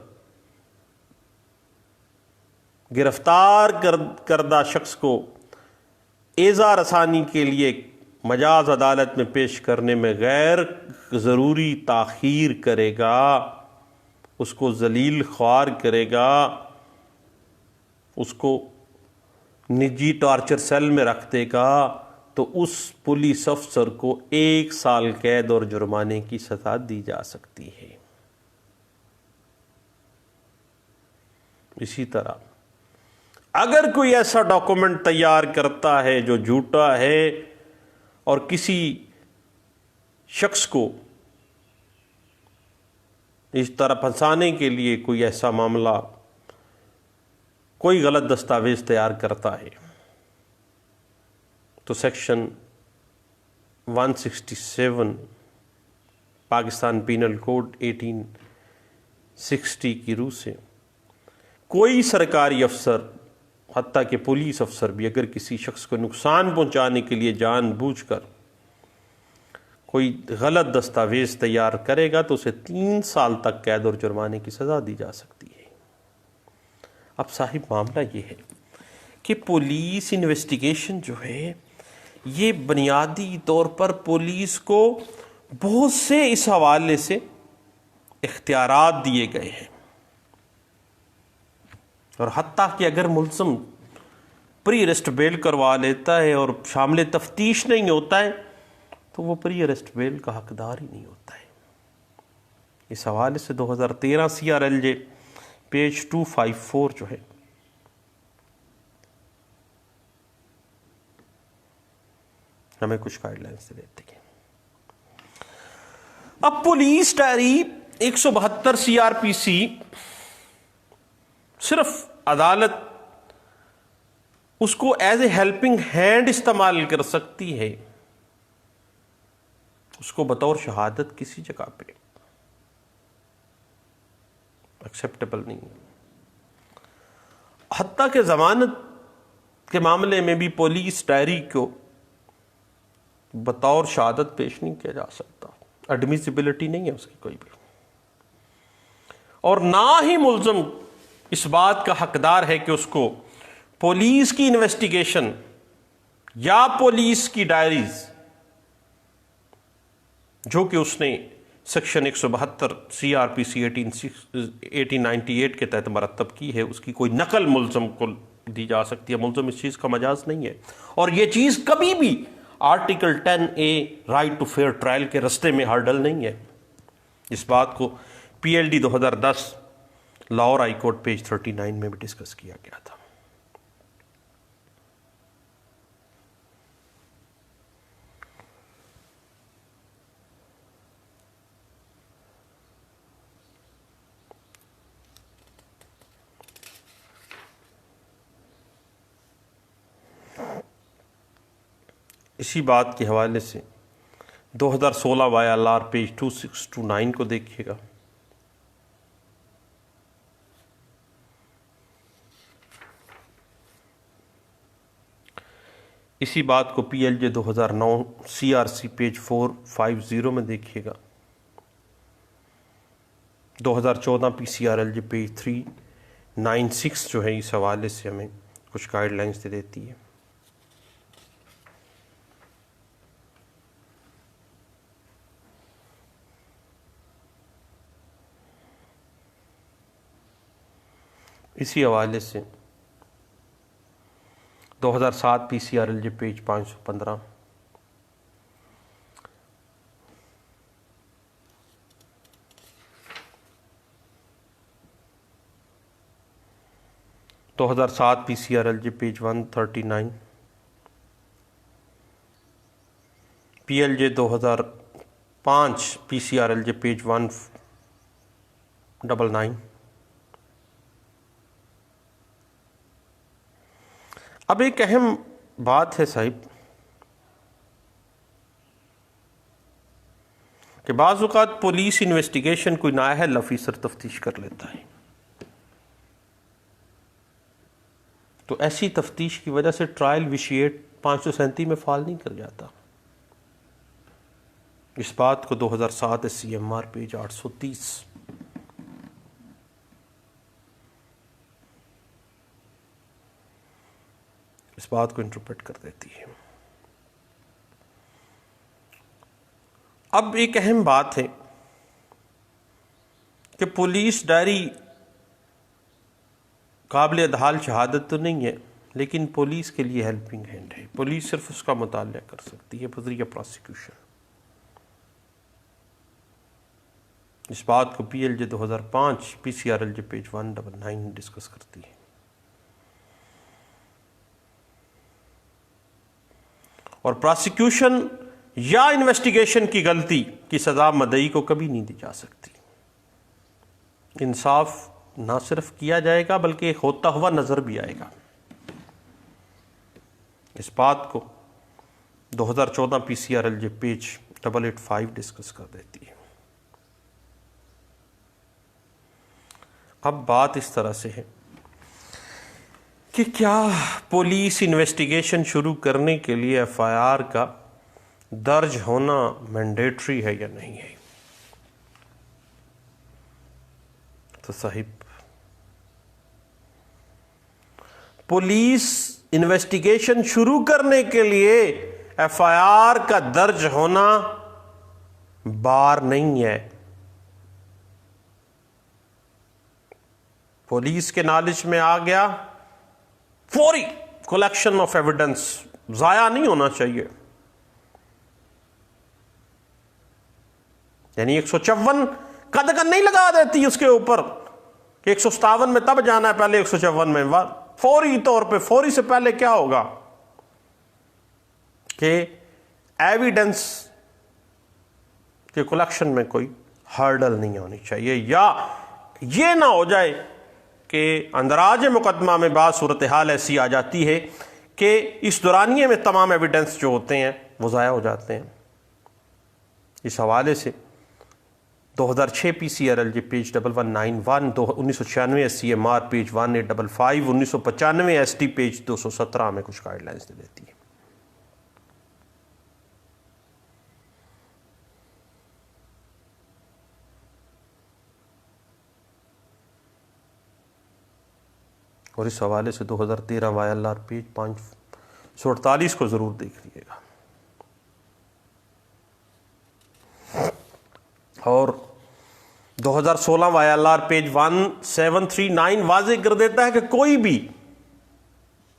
گرفتار کردہ شخص کو ایذا رسانی کے لیے مجاز عدالت میں پیش کرنے میں غیر ضروری تاخیر کرے گا، اس کو ذلیل خوار کرے گا، اس کو نجی ٹارچر سیل میں رکھ دے گا، تو اس پولیس افسر کو 1 سال قید اور جرمانے کی سزا دی جا سکتی ہے۔ اسی طرح اگر کوئی ایسا ڈاکومنٹ تیار کرتا ہے جو جھوٹا ہے اور کسی شخص کو اس طرح پھنسانے کے لیے کوئی ایسا معاملہ، کوئی غلط دستاویز تیار کرتا ہے، تو سیکشن 167 پاکستان پینل کوڈ 1860 کی روح سے کوئی سرکاری افسر، حتیٰ کہ پولیس افسر بھی، اگر کسی شخص کو نقصان پہنچانے کے لیے جان بوجھ کر کوئی غلط دستاویز تیار کرے گا تو اسے 3 سال تک قید اور جرمانے کی سزا دی جا سکتی ہے۔ اب صاحب معاملہ یہ ہے کہ پولیس انویسٹیگیشن جو ہے یہ بنیادی طور پر پولیس کو بہت سے اس حوالے سے اختیارات دیے گئے ہیں، اور حتیٰ کہ اگر ملزم پری اریسٹ بیل کروا لیتا ہے اور شامل تفتیش نہیں ہوتا ہے تو وہ پری اریسٹ بیل کا حقدار ہی نہیں ہوتا ہے۔ اس حوالے سے 2013 C R L J page 254 جو ہے ہمیں کچھ گائیڈ لائنس سے دیتے ہیں۔ اب police diary 172 C R P C صرف عدالت اس کو ایز اے ہیلپنگ ہینڈ استعمال کر سکتی ہے، اس کو بطور شہادت کسی جگہ پہ ایکسیپٹیبل نہیں ہے۔ حتیٰ کہ ضمانت کے معاملے میں بھی پولیس ڈائری کو بطور شہادت پیش نہیں کیا جا سکتا، ایڈمیسیبلٹی نہیں ہے اس کی کوئی بھی، اور نہ ہی ملزم اس بات کا حقدار ہے کہ اس کو پولیس کی انویسٹیگیشن یا پولیس کی ڈائریز جو کہ اس نے سیکشن 172 سی آر پی سی 1898 کے تحت مرتب کی ہے، اس کی کوئی نقل ملزم کو دی جا سکتی ہے، ملزم اس چیز کا مجاز نہیں ہے، اور یہ چیز کبھی بھی article 10A right to fair trial کے رستے میں ہرڈل نہیں ہے۔ اس بات کو PLD 2010 Lahore High Court page 39 میں بھی ڈسکس کیا گیا تھا۔ اسی بات کے حوالے سے 2016 YLR پیج 2629 کو دیکھیے گا۔ اسی بات کو PLJ 2009 CRC پیج 450 میں دیکھیے گا۔ 2014 PCRLJ پیج 396 جو ہے اس حوالے سے ہمیں کچھ گائیڈ لائنز دے دیتی ہے۔ اسی حوالے سے 2007 PCRLJ page 515، 2007 PCRLJ page 139، PLJ 2005 PCRLJ page 199۔ اب ایک اہم بات ہے صاحب کہ بعض اوقات پولیس انویسٹیگیشن کوئی نااہل افیسر تفتیش کر لیتا ہے، تو ایسی تفتیش کی وجہ سے ٹرائل وشیٹ 537 میں فال نہیں کر جاتا۔ اس بات کو 2007 SCMR پیج 830 اس بات کو انٹرپریٹ کر دیتی ہے۔ اب ایک اہم بات ہے کہ پولیس ڈائری قابل ادحال شہادت تو نہیں ہے، لیکن پولیس کے لیے ہیلپنگ ہینڈ ہے، پولیس صرف اس کا مطالعہ کر سکتی ہے بذریعہ پراسیکیوشن۔ اس بات کو PLJ 2005 PCRLJ پیج 199 ڈسکس کرتی ہے۔ اور پراسیکیوشن یا انویسٹیگیشن کی غلطی کی سزا مدعی کو کبھی نہیں دی جا سکتی۔ انصاف نہ صرف کیا جائے گا بلکہ ہوتا ہوا نظر بھی آئے گا۔ اس بات کو 2014 PCRLJ پیج 885 ڈسکس کر دیتی ہے۔ اب بات اس طرح سے ہے کہ کیا پولیس انویسٹیگیشن شروع کرنے کے لیے FIR کا درج ہونا مینڈیٹری ہے یا نہیں ہے؟ تو صاحب پولیس انویسٹیگیشن شروع کرنے کے لیے FIR کا درج ہونا بار نہیں ہے۔ پولیس کے نالج میں آ گیا، فوری کلیکشن آف ایویڈنس، ضائع نہیں ہونا چاہیے۔ یعنی 154 قدغن نہیں لگا دیتی اس کے اوپر کہ 157 میں تب جانا ہے، پہلے 154 میں۔ فوری طور پہ، فوری سے پہلے کیا ہوگا کہ ایویڈنس کے کلیکشن میں کوئی ہرڈل نہیں ہونی چاہیے، یا یہ نہ ہو جائے کہ اندراج مقدمہ میں بعض صورتحال ایسی آ جاتی ہے کہ اس دورانیے میں تمام ایویڈنس جو ہوتے ہیں وہ ضائع ہو جاتے ہیں۔ اس حوالے سے 2006 PCRLJ page 1191، 1996 SCMR page 1855، 1995 SD page 217 میں کچھ گائیڈ لائنز دے دیتی ہے۔ اور اس حوالے سے 2013 YLR پیج 548 کو ضرور دیکھ لیجیے گا۔ اور 2016 YLR پیج 1739 واضح کر دیتا ہے کہ کوئی بھی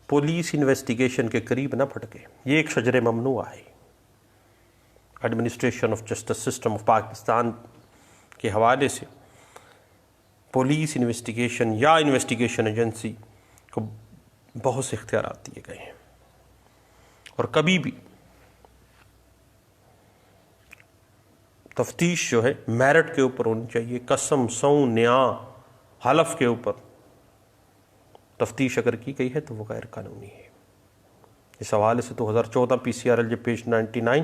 پولیس انویسٹیگیشن کے قریب نہ پھٹکے. یہ ایک شجر ممنوع ہے. Administration of justice system of Pakistan کے حوالے سے پولیس انویسٹیگیشن یا انویسٹیگیشن ایجنسی کو بہت سے اختیارات دیے گئے ہیں، اور کبھی بھی تفتیش جو ہے میرٹ کے اوپر ہونی چاہیے. قسم، سوں، نیاں، حلف کے اوپر تفتیش اگر کی گئی ہے تو وہ غیر قانونی ہے. اس حوالے سے 2014 P C R L J page 99،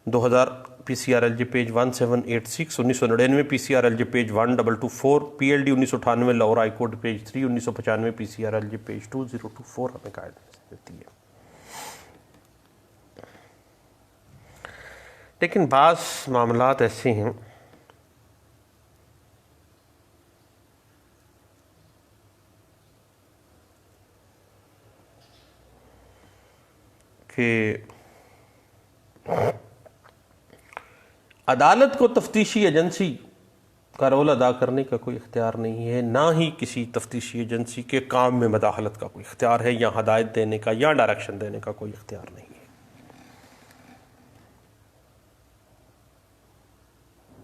2000 P C R L J page 1786، 1999 P C R L J page 1224، P L D 1998 Lahore High Court page 3، 1995 P C R L J page 2024 ہمیں گائیڈنس دیتی ہے. لیکن بعض معاملات ایسے ہیں کہ عدالت کو تفتیشی ایجنسی کا رول ادا کرنے کا کوئی اختیار نہیں ہے، نہ ہی کسی تفتیشی ایجنسی کے کام میں مداخلت کا کوئی اختیار ہے، یا ہدایت دینے کا یا ڈائریکشن دینے کا کوئی اختیار نہیں ہے.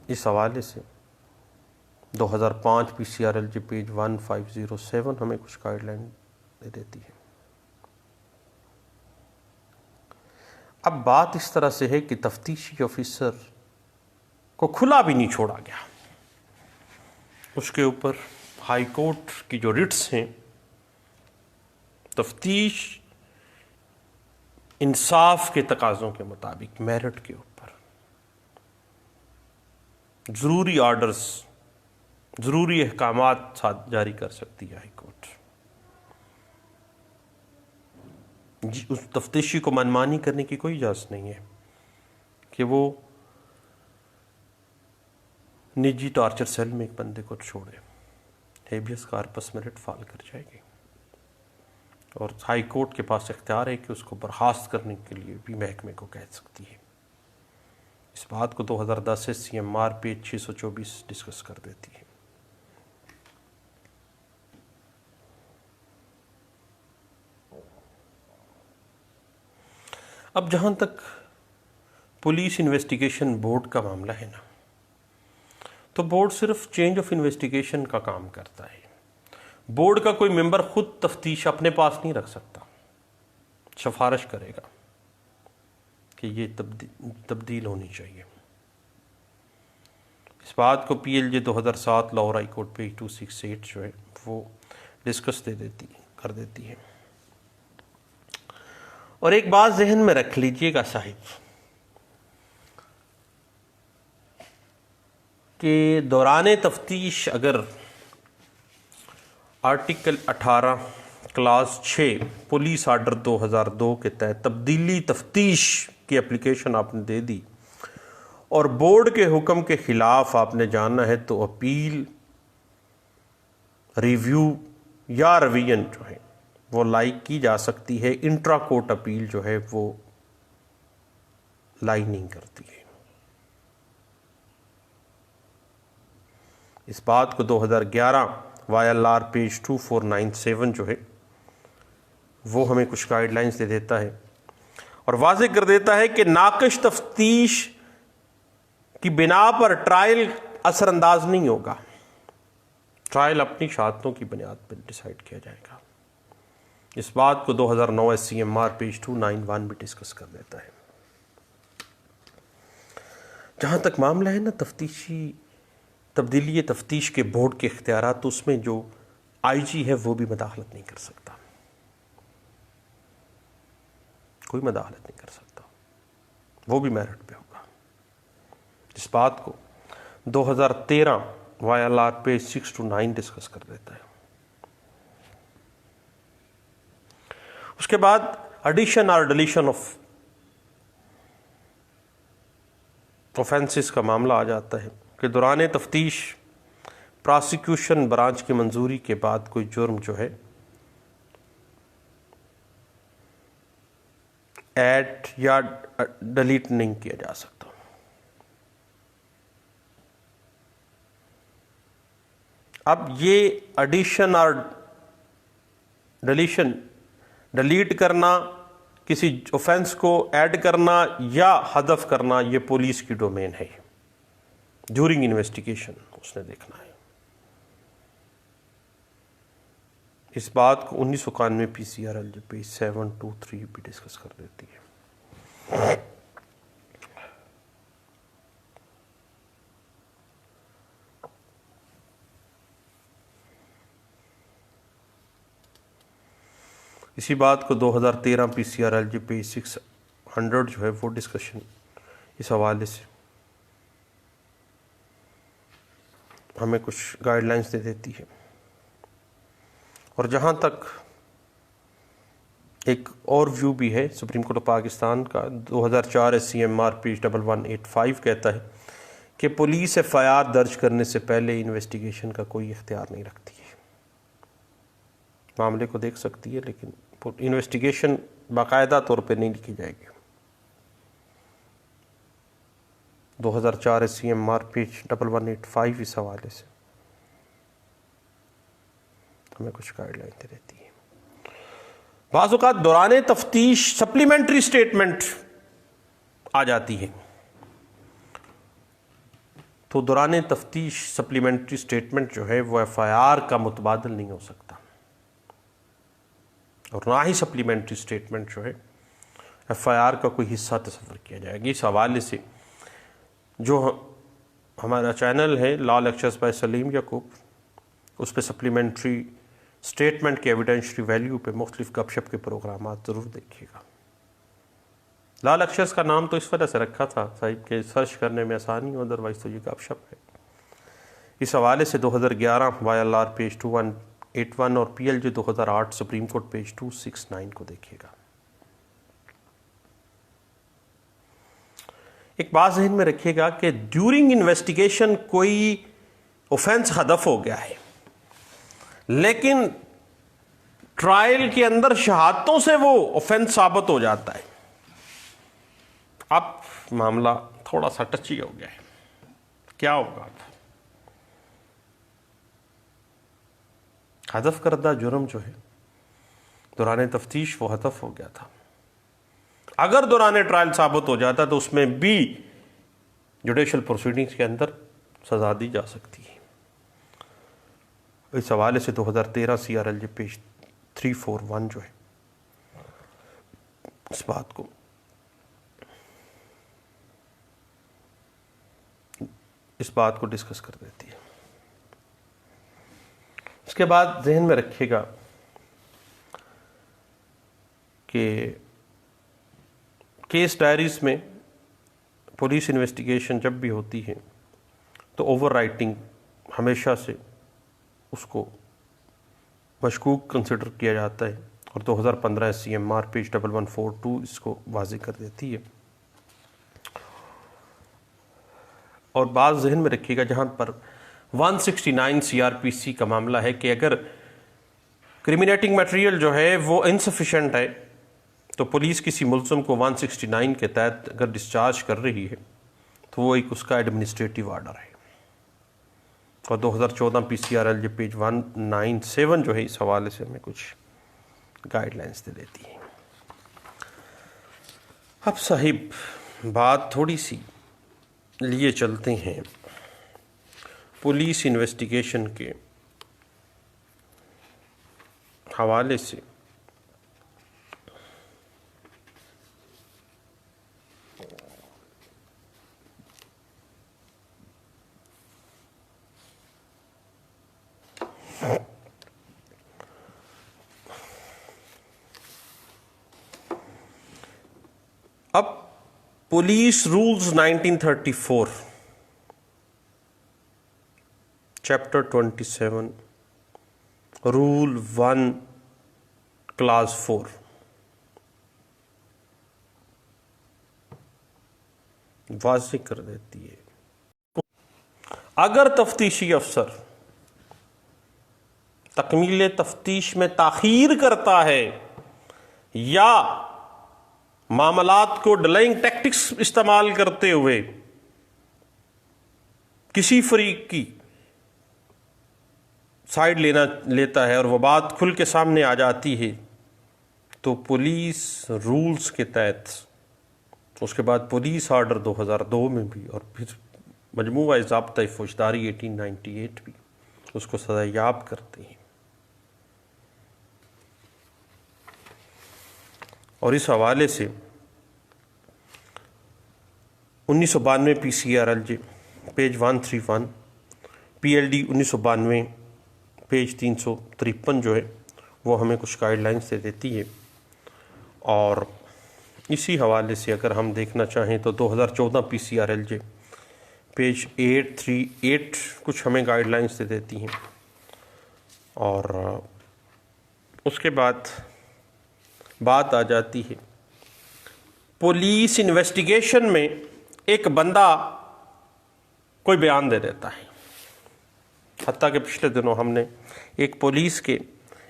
اس حوالے سے 2005 P C R L J page 1507 ہمیں کچھ گائیڈ لائن دے دیتی ہے. اب بات اس طرح سے ہے کہ تفتیشی آفیسر کو کھلا بھی نہیں چھوڑا گیا. اس کے اوپر ہائی کورٹ کی جو رٹس ہیں، تفتیش انصاف کے تقاضوں کے مطابق میرٹ کے اوپر ضروری آرڈرز، ضروری احکامات جاری کر سکتی ہے ہائی کورٹ. اس تفتیشی کو منمانی کرنے کی کوئی اجازت نہیں ہے کہ وہ نجی ٹارچر سیل میں ایک بندے کو چھوڑے. ہیبیس کارپس میں رٹ فال کر جائے گی، اور ہائی کورٹ کے پاس اختیار ہے کہ اس کو برخاست کرنے کے لیے بھی محکمے کو کہہ سکتی ہے. اس بات کو 2010 سے C M R page 624 discuss کر دیتی ہے. اب جہاں تک پولیس انویسٹیگیشن بورڈ کا معاملہ ہے نا، تو بورڈ صرف چینج آف انویسٹیگیشن کا کام کرتا ہے. بورڈ کا کوئی ممبر خود تفتیش اپنے پاس نہیں رکھ سکتا، سفارش کرے گا کہ یہ تبدیل ہونی چاہیے. اس بات کو پی ایل جے 2007 لاہور ہائی کورٹ پیج 268 جو ہے وہ ڈسکس کر دیتی ہے. اور ایک بات ذہن میں رکھ لیجئے گا صاحب، کہ دوران تفتیش اگر آرٹیکل 18 کلاس 6 پولیس آرڈر 2002 کے تحت تبدیلی تفتیش کی اپلیکیشن آپ نے دے دی، اور بورڈ کے حکم کے خلاف آپ نے جانا ہے، تو اپیل، ریویو یا ریویژن جو ہے وہ لائک کی جا سکتی ہے. انٹرا کورٹ اپیل جو ہے وہ لائی نہیں کرتی ہے. اس بات کو 2011 وائی ایل آر پیج 2497 جو ہے وہ ہمیں کچھ گائیڈ لائنز دے دیتا ہے، اور واضح کر دیتا ہے کہ ناقص تفتیش کی بنا پر ٹرائل اثر انداز نہیں ہوگا. ٹرائل اپنی شہادتوں کی بنیاد پر ڈیسائیڈ کیا جائے گا. اس بات کو 2009 S C M R page 291 بھی ڈسکس کر دیتا ہے. جہاں تک معاملہ ہے نا تبدیلی تفتیش کے بورڈ کے اختیارات، تو اس میں جو آئی جی ہے وہ بھی مداخلت نہیں کر سکتا، کوئی مداخلت نہیں کر سکتا، وہ بھی میرٹ پہ ہوگا. اس بات کو 2013 Y L R page 629 discuss کر دیتا ہے. اس کے بعد ایڈیشن اور ڈیلیشن آف اوفینسز کا معاملہ آ جاتا ہے کہ دوران تفتیش پراسیکیوشن برانچ کی منظوری کے بعد کوئی جرم جو ہے ایڈ یا ڈیلیٹ نہیں کیا جا سکتا. اب یہ ایڈیشن اور ڈیلیشن ڈیلیٹ کرنا، کسی اوفینس کو ایڈ کرنا یا حذف کرنا، یہ پولیس کی ڈومین ہے۔ ڈیورنگ انویسٹیگیشن اس نے دیکھنا ہے۔ اس بات کو 1991 PCRL جو پیج 723 بھی ڈسکس کر دیتی ہے۔ اسی بات کو 2013 PCRL جو پیج 600 جو ہے وہ ڈسکشن اس حوالے سے ہمیں کچھ گائیڈ لائنز دے دیتی ہے۔ اور جہاں تک ایک اور ویو بھی ہے سپریم کورٹ آف پاکستان کا، 2004 CMR پیج 1185 کہتا ہے کہ پولیس FIR درج کرنے سے پہلے انویسٹیگیشن کا کوئی اختیار نہیں رکھتی ہے۔ معاملے کو دیکھ سکتی ہے لیکن انویسٹیگیشن باقاعدہ طور پہ نہیں لکھی جائے گی۔ 2004 CMR پیج 1185 اس حوالے سے ہمیں کچھ گائیڈ لائن دے دیتی ہے۔ بعض اوقات دوران تفتیش سپلیمنٹری سٹیٹمنٹ آ جاتی ہے، تو دوران تفتیش سپلیمنٹری سٹیٹمنٹ جو ہے وہ FIR کا متبادل نہیں ہو سکتا، اور نہ ہی سپلیمنٹری سٹیٹمنٹ جو ہے FIR کا کوئی حصہ تصور کیا جائے گا۔ اس حوالے سے جو ہمارا چینل ہے لا لیکچرز بائی سلیم یعقوب، اس پہ سپلیمنٹری سٹیٹمنٹ کے ایویڈینشری ویلیو پہ مختلف گپ شپ کے پروگرامات ضرور دیکھیے گا۔ لا لیکچرز کا نام تو اس وجہ سے رکھا تھا صاحب کہ سرچ کرنے میں آسانی ہو، ادروائز تو یہ گپ شپ ہے۔ اس حوالے سے 2011 YLR پیج 2181 اور PLJ 2008 سپریم کورٹ پیج 269 کو دیکھیے گا۔ ایک بات ذہن میں رکھیے گا کہ ڈیورنگ انویسٹیگیشن کوئی اوفینس حذف ہو گیا ہے، لیکن ٹرائل کے اندر شہادتوں سے وہ اوفینس ثابت ہو جاتا ہے۔ اب معاملہ تھوڑا سا ٹچی ہو گیا ہے، کیا ہوگا؟ حذف کردہ جرم جو ہے دوران تفتیش وہ حذف ہو گیا تھا، اگر دوران ٹرائل ثابت ہو جاتا تو اس میں بھی جوڈیشل پروسیڈنگز کے اندر سزا دی جا سکتی ہے۔ اس حوالے سے 2013 CRL پیج 341 جو ہے اس بات کو ڈسکس کر دیتی ہے۔ اس کے بعد ذہن میں رکھیے گا کہ کیس ڈائریز میں پولیس انویسٹیگیشن جب بھی ہوتی ہے تو اوور رائٹنگ ہمیشہ سے اس کو مشکوک کنسیڈر کیا جاتا ہے، اور 2015 CMR پیج 1142 اس کو واضح کر دیتی ہے۔ اور بات ذہن میں رکھیے گا جہاں پر 169 CRPC کا معاملہ ہے کہ اگر کرمینیٹنگ میٹیریل جو ہے وہ انسفیشینٹ ہے تو پولیس کسی ملزم کو 169 کے تحت اگر ڈسچارج کر رہی ہے تو وہ ایک اس کا ایڈمنسٹریٹو آرڈر ہے، اور 2014 PCRL پیج 197 جو ہے اس حوالے سے ہمیں کچھ گائیڈ لائنز دے دیتی ہے۔ اب صاحب بات تھوڑی سی لیے چلتے ہیں پولیس انویسٹیگیشن کے حوالے سے۔ اب police rules 1934 chapter 27 rule 1 class 4 واضح کر دیتی ہے اگر تفتیشی افسر تکمیل تفتیش میں تاخیر کرتا ہے یا معاملات کو ڈیلائنگ ٹیکٹکس استعمال کرتے ہوئے کسی فریق کی سائیڈ لیتا ہے اور وہ بات کھل کے سامنے آ جاتی ہے تو پولیس رولز کے تحت اس کے بعد پولیس آرڈر 2002 میں بھی اور پھر مجموعہ ضابطۂ فوجداری 1898 بھی اس کو سزا یاب کرتے ہیں. اور اس حوالے سے 1992 PCRLJ پیج 131 PLD 1992 پیج 353 جو ہے وہ ہمیں کچھ گائیڈ لائنس دے دیتی ہے. اور اسی حوالے سے اگر ہم دیکھنا چاہیں تو 2014 PCRLJ پیج 838 کچھ ہمیں گائیڈ لائنس دے دیتی ہیں. اور اس کے بعد بات آ جاتی ہے پولیس انویسٹیگیشن میں ایک بندہ کوئی بیان دے دیتا ہے. حتیٰ کہ پچھلے دنوں ہم نے ایک پولیس کے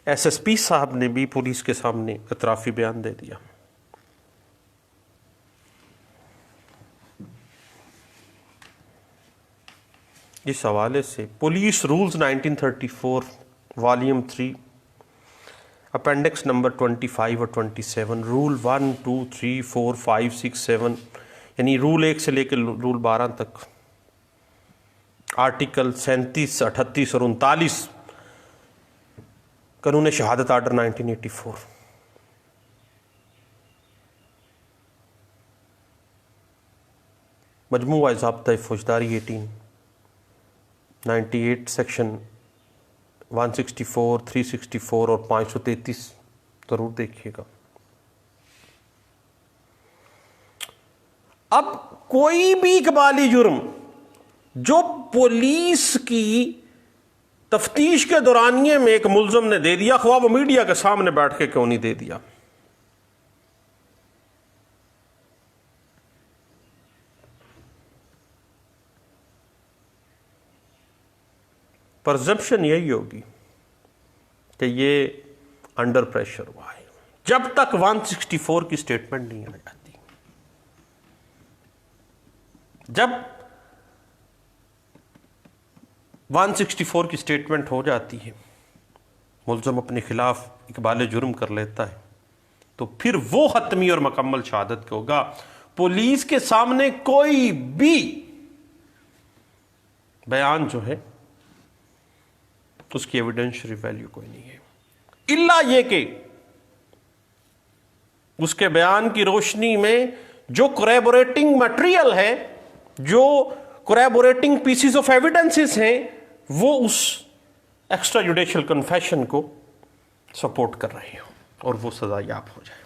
SSP صاحب نے بھی پولیس کے سامنے اعترافی بیان دے دیا. اس حوالے سے police rules 1934 volume 3 appendix number 25 اور 27 رول 1 2 3 4 5 6 7 یعنی رول 1 سے لے کے رول 12 تک آرٹیکل 37 38 اور 39 قانون شہادت آرڈر 1984 مجموعہ ضابطۂ فوجداری 1898 سیکشن 164 364 اور 533 ضرور دیکھیے گا. اب کوئی بھی اقبالی جرم جو پولیس کی تفتیش کے دورانیے میں ایک ملزم نے دے دیا، خواہ وہ میڈیا کے سامنے بیٹھ کے کیوں نہیں دے دیا، پرزمپشن یہی ہوگی کہ یہ انڈر پریشر ہوا ہے جب تک 164 کی سٹیٹمنٹ نہیں آ جاتی. جب 164 کی سٹیٹمنٹ ہو جاتی ہے، ملزم اپنے خلاف اقبال جرم کر لیتا ہے، تو پھر وہ حتمی اور مکمل شہادت کے ہوگا. پولیس کے سامنے کوئی بھی بیان جو ہے اس کی ایویڈنشری ویلیو کوئی نہیں ہے، الا یہ کہ اس کے بیان کی روشنی میں جو کوریبوریٹنگ میٹیریل ہے، جو کوریبوریٹنگ پیسز آف ایویڈنسز ہیں، وہ اس ایکسٹرا جوڈیشل کنفیشن کو سپورٹ کر رہے ہوں اور وہ سزا یاب ہو جائے.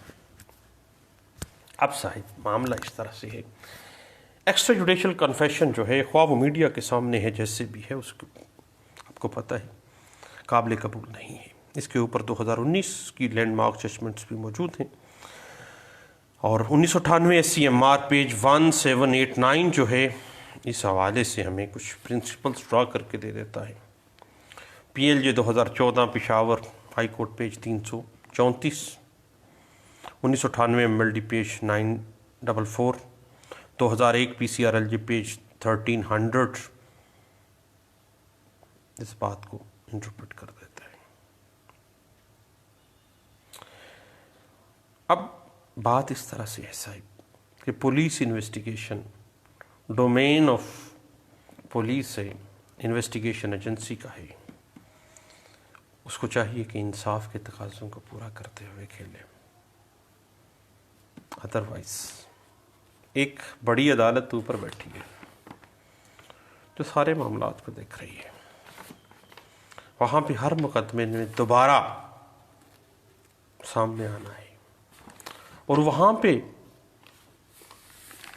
اب صاحب معاملہ اس طرح سے ہے، ایکسٹرا جوڈیشل کنفیشن جو ہے، خواہ وہ میڈیا کے سامنے ہے جیسے بھی ہے، اس کو آپ کو پتہ ہے قابل قبول نہیں ہے. اس کے اوپر 2019 کی لینڈ مارک ججمنٹس بھی موجود ہیں. اور 1998 SCMR پیج 1789 جو ہے اس حوالے سے ہمیں کچھ پرنسپلز ڈرا کر کے دے دیتا ہے. PLJ 2014 Peshawar high Court page 334 1998 MLD page 944 2001 PCRLJ page 1300 اس بات کو انٹرپریٹ کر دیتا ہے. اب بات اس طرح سے ہے صاحب کہ police investigation domain of police ہے، انویسٹیگیشن ایجنسی کا ہے. اس کو چاہیے کہ انصاف کے تقاضوں کو پورا کرتے ہوئے کھیلے. ادروائز ایک بڑی عدالت اوپر بیٹھی ہے جو سارے معاملات کو دیکھ رہی ہے، وہاں پہ ہر مقدمے میں دوبارہ سامنے آنا ہے اور وہاں پہ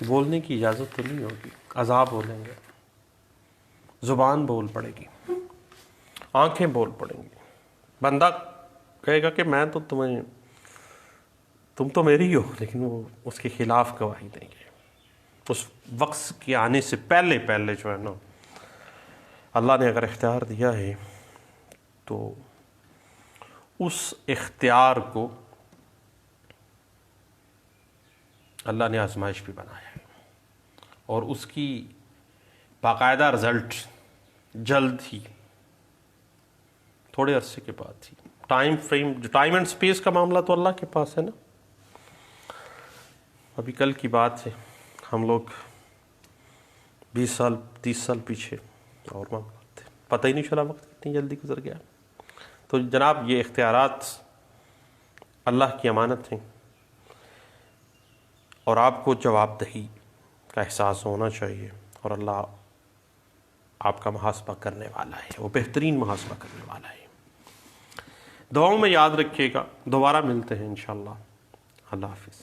بولنے کی اجازت تو نہیں ہوگی. عذاب بولیں گے، زبان بول پڑے گی، آنکھیں بول پڑیں گی. بندہ کہے گا کہ میں تو تم تو میری ہو، لیکن وہ اس کے خلاف گواہی دیں گے. اس وقت کے آنے سے پہلے جو ہے نا، اللہ نے اگر اختیار دیا ہے تو اس اختیار کو اللہ نے آزمائش بھی بنایا ہے اور اس کی باقاعدہ رزلٹ جلد ہی، تھوڑے عرصے کے بعد ہی ٹائم فریم، جو ٹائم اینڈ سپیس کا معاملہ تو اللہ کے پاس ہے نا. ابھی کل کی بات ہے، ہم لوگ 20 سال 30 سال پیچھے اور معاملات تھے، پتہ ہی نہیں چلا وقت کتنی جلدی گزر گیا. تو جناب یہ اختیارات اللہ کی امانت ہیں، اور آپ کو جواب دہی کا احساس ہونا چاہیے، اور اللہ آپ کا محاسبہ کرنے والا ہے، وہ بہترین محاسبہ کرنے والا ہے. دعاؤں میں یاد رکھیے گا، دوبارہ ملتے ہیں انشاءاللہ. اللہ حافظ.